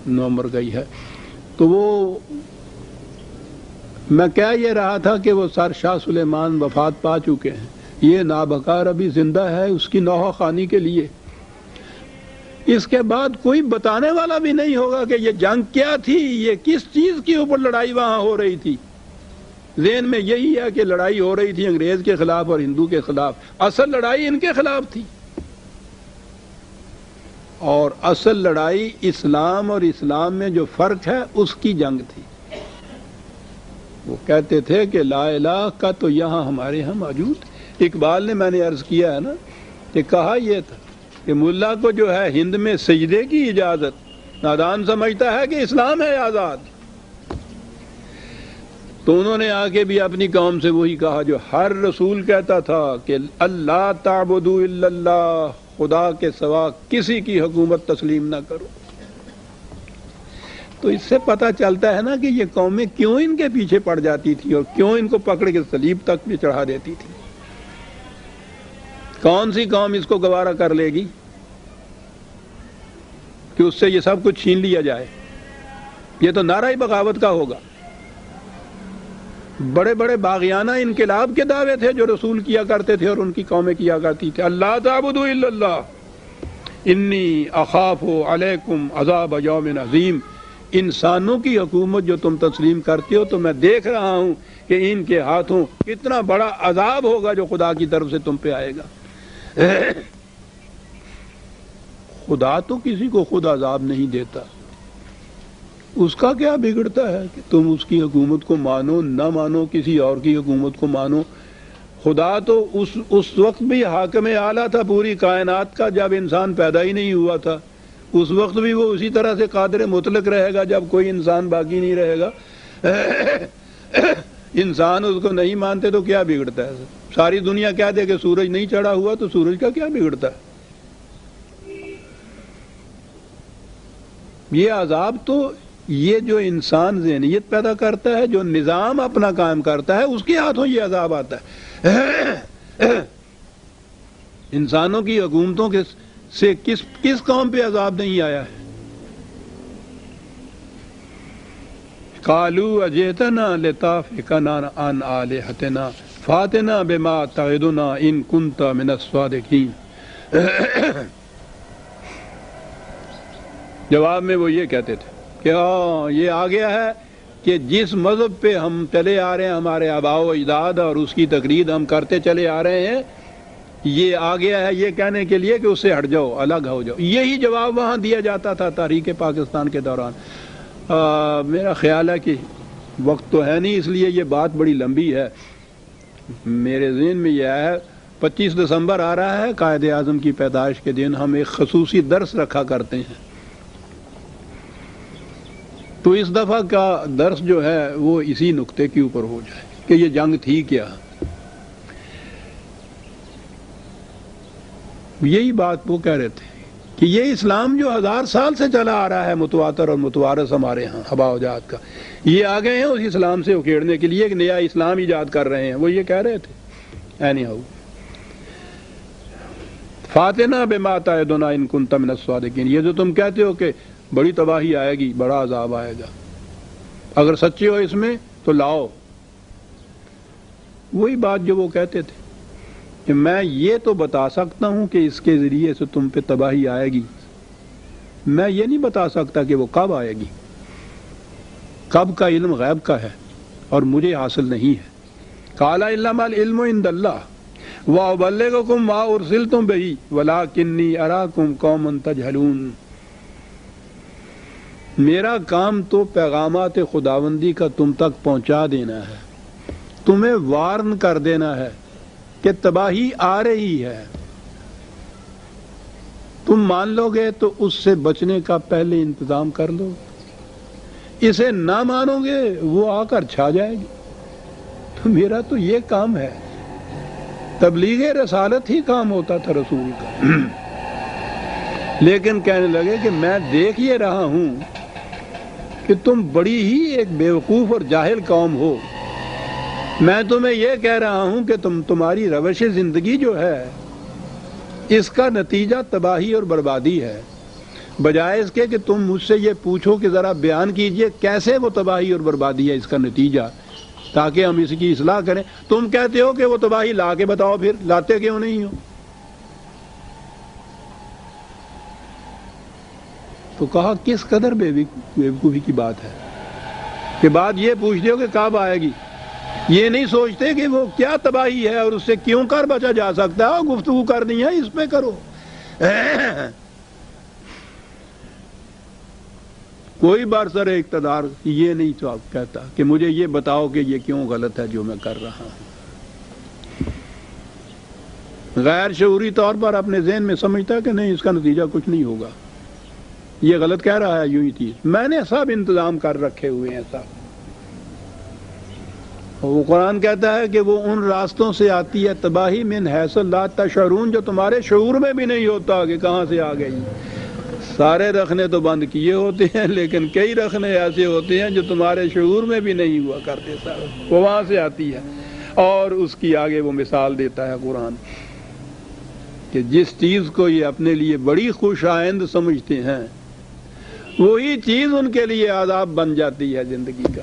نومبر گئی ہے. تو وہ میں کہہ یہ رہا تھا کہ وہ سر شاہ سلیمان وفات پا چکے ہیں، یہ نابکار ابھی زندہ ہے اس کی نوحہ خوانی کے لیے. اس کے بعد کوئی بتانے والا بھی نہیں ہوگا کہ یہ جنگ کیا تھی، یہ کس چیز کے اوپر لڑائی وہاں ہو رہی تھی. ذہن میں یہی ہے کہ لڑائی ہو رہی تھی انگریز کے خلاف اور ہندو کے خلاف. اصل لڑائی ان کے خلاف تھی، اور اصل لڑائی اسلام اور اسلام میں جو فرق ہے اس کی جنگ تھی. وہ کہتے تھے کہ لا الہ کا تو یہاں ہمارے ہاں موجود. اقبال نے، میں نے عرض کیا ہے نا کہ کہا یہ تھا کہ ملا کو جو ہے ہند میں سجدے کی اجازت، نادان سمجھتا ہے کہ اسلام ہے آزاد. تو انہوں نے آ کے بھی اپنی قوم سے وہی کہا جو ہر رسول کہتا تھا کہ اللہ تعبدوا الا اللہ، خدا کے سوا کسی کی حکومت تسلیم نہ کرو. تو اس سے پتہ چلتا ہے نا کہ یہ قومیں کیوں ان کے پیچھے پڑ جاتی تھی اور کیوں ان کو پکڑ کے صلیب تک بھی چڑھا دیتی تھی. کون سی قوم اس کو گوارا کر لے گی کہ اس سے یہ سب کچھ چھین لیا جائے؟ یہ تو نعرہ بغاوت کا ہوگا. بڑے بڑے باغیانہ انقلاب کے دعوے تھے جو رسول کیا کرتے تھے اور ان کی قومیں کیا کرتی تھے. اللہ تعبدوا الا اللہ انی اخاف علیکم عذاب یوم عظیم. انسانوں کی حکومت جو تم تسلیم کرتے ہو تو میں دیکھ رہا ہوں کہ ان کے ہاتھوں کتنا بڑا عذاب ہوگا جو خدا کی طرف سے تم پہ آئے گا. خدا تو کسی کو خود عذاب نہیں دیتا. اس کا کیا بگڑتا ہے کہ تم اس کی حکومت کو مانو نہ مانو، کسی اور کی حکومت کو مانو. خدا تو اس وقت بھی حاکم اعلیٰ تھا پوری کائنات کا جب انسان پیدا ہی نہیں ہوا تھا، اس وقت بھی وہ اسی طرح سے قادر مطلق رہے گا جب کوئی انسان باقی نہیں رہے گا۔ انسان اس کو نہیں مانتے تو کیا بگڑتا ہے؟ ساری دنیا کہہ دے کہ سورج نہیں چڑھا ہوا تو سورج کا کیا بگڑتا ہے؟ یہ عذاب تو یہ جو انسان ذہنیت پیدا کرتا ہے، جو نظام اپنا قائم کرتا ہے، اس کے ہاتھوں یہ عذاب آتا ہے۔ انسانوں کی حکومتوں سے کس قوم پہ عذاب نہیں آیا ہے؟ قالوا اجئتنا لتافکنا عن آلہتنا فاتنا بما تعدنا ان کنت من الصادقین۔ جواب میں وہ یہ کہتے تھے کہ یہ آ گیا ہے کہ جس مذہب پہ ہم چلے آ رہے ہیں، ہمارے آباء و اجداد، اور اس کی تقلید ہم کرتے چلے آ رہے ہیں، یہ آ گیا ہے یہ کہنے کے لیے کہ اس سے ہٹ جاؤ، الگ ہو جاؤ۔ یہی جواب وہاں دیا جاتا تھا تحریک پاکستان کے دوران۔ میرا خیال ہے کہ وقت تو ہے نہیں، اس لیے یہ بات بڑی لمبی ہے۔ میرے ذہن میں یہ ہے 25 دسمبر آ رہا ہے، قائد اعظم کی پیدائش کے دن ہم ایک خصوصی درس رکھا کرتے ہیں، تو اس دفعہ کا درس جو ہے وہ اسی نقطے کے اوپر ہو جائے کہ یہ جنگ تھی کیا۔ یہی بات وہ کہہ رہے تھے کہ یہ اسلام جو 1000 سال سے چلا آ رہا ہے متواتر اور متوارث ہمارے ہاں آباء و اجداد کا، یہ آ گئے ہیں اس اسلام سے اکھیڑنے کے لیے، ایک نیا اسلام ایجاد کر رہے ہیں، وہ یہ کہہ رہے تھے۔ اینی ہاؤ فاتنا بما تعدنا ان کنت من الصادقین، یہ جو تم کہتے ہو کہ بڑی تباہی آئے گی، بڑا عذاب آئے گا، اگر سچے ہو اس میں تو لاؤ۔ وہی بات جو وہ کہتے تھے کہ میں یہ تو بتا سکتا ہوں کہ اس کے ذریعے سے تم پہ تباہی آئے گی، میں یہ نہیں بتا سکتا کہ وہ کب آئے گی، کب کا علم غیب کا ہے اور مجھے حاصل نہیں ہے۔ قال انما العلم عند اللہ وابلغکم ما ارسلتم بہ ولکنی اراکم قوما تجہلون۔ میرا کام تو پیغامات خداوندی کا تم تک پہنچا دینا ہے، تمہیں وارن کر دینا ہے کہ تباہی آ رہی ہے، تم مان لو گے تو اس سے بچنے کا پہلے انتظام کر لو، اسے نہ مانو گے وہ آ کر چھا جائے گی۔ تو میرا تو یہ کام ہے، تبلیغ رسالت ہی کام ہوتا تھا رسول کا۔ لیکن کہنے لگے کہ میں دیکھ یہ رہا ہوں کہ تم بڑی ہی ایک بیوقوف اور جاہل قوم ہو، میں تمہیں یہ کہہ رہا ہوں کہ تمہاری روش زندگی جو ہے اس کا نتیجہ تباہی اور بربادی ہے، بجائے اس کے کہ تم مجھ سے یہ پوچھو کہ ذرا بیان کیجئے کیسے وہ تباہی اور بربادی ہے اس کا نتیجہ، تاکہ ہم اس کی اصلاح کریں۔ تم کہتے ہو کہ وہ تباہی لا کے بتاؤ، پھر لاتے کیوں نہیں ہو؟ تو کہا کس قدر بیوقوفی کی بات ہے کہ بات یہ پوچھتے ہو کہ کب آئے گی، یہ نہیں سوچتے کہ وہ کیا تباہی ہے اور اس سے کیوں کر بچا جا سکتا ہے، گفتگو کرنی ہے اس پہ کرو۔ کوئی برسر اقتدار یہ نہیں کہتا کہ مجھے یہ بتاؤ کہ یہ کیوں غلط ہے جو میں کر رہا ہوں، غیر شعوری طور پر اپنے ذہن میں سمجھتا ہے کہ نہیں اس کا نتیجہ کچھ نہیں ہوگا، یہ غلط کہہ رہا ہے، یوں ہی چیز میں نے سب انتظام کر رکھے ہوئے ہیں سب۔ وہ قرآن کہتا ہے کہ وہ ان راستوں سے آتی ہے تباہی من حیث لا تشعرون، جو تمہارے شعور میں بھی نہیں ہوتا کہ کہاں سے آ گئی۔ سارے رخنے تو بند کیے ہوتے ہیں، لیکن کئی رخنے ایسے ہوتے ہیں جو تمہارے شعور میں بھی نہیں ہوا کرتے، وہ وہاں سے آتی ہے۔ اور اس کی آگے وہ مثال دیتا ہے قرآن کہ جس چیز کو یہ اپنے لیے بڑی خوش آئند سمجھتے ہیں وہی چیز ان کے لیے عذاب بن جاتی ہے زندگی کا۔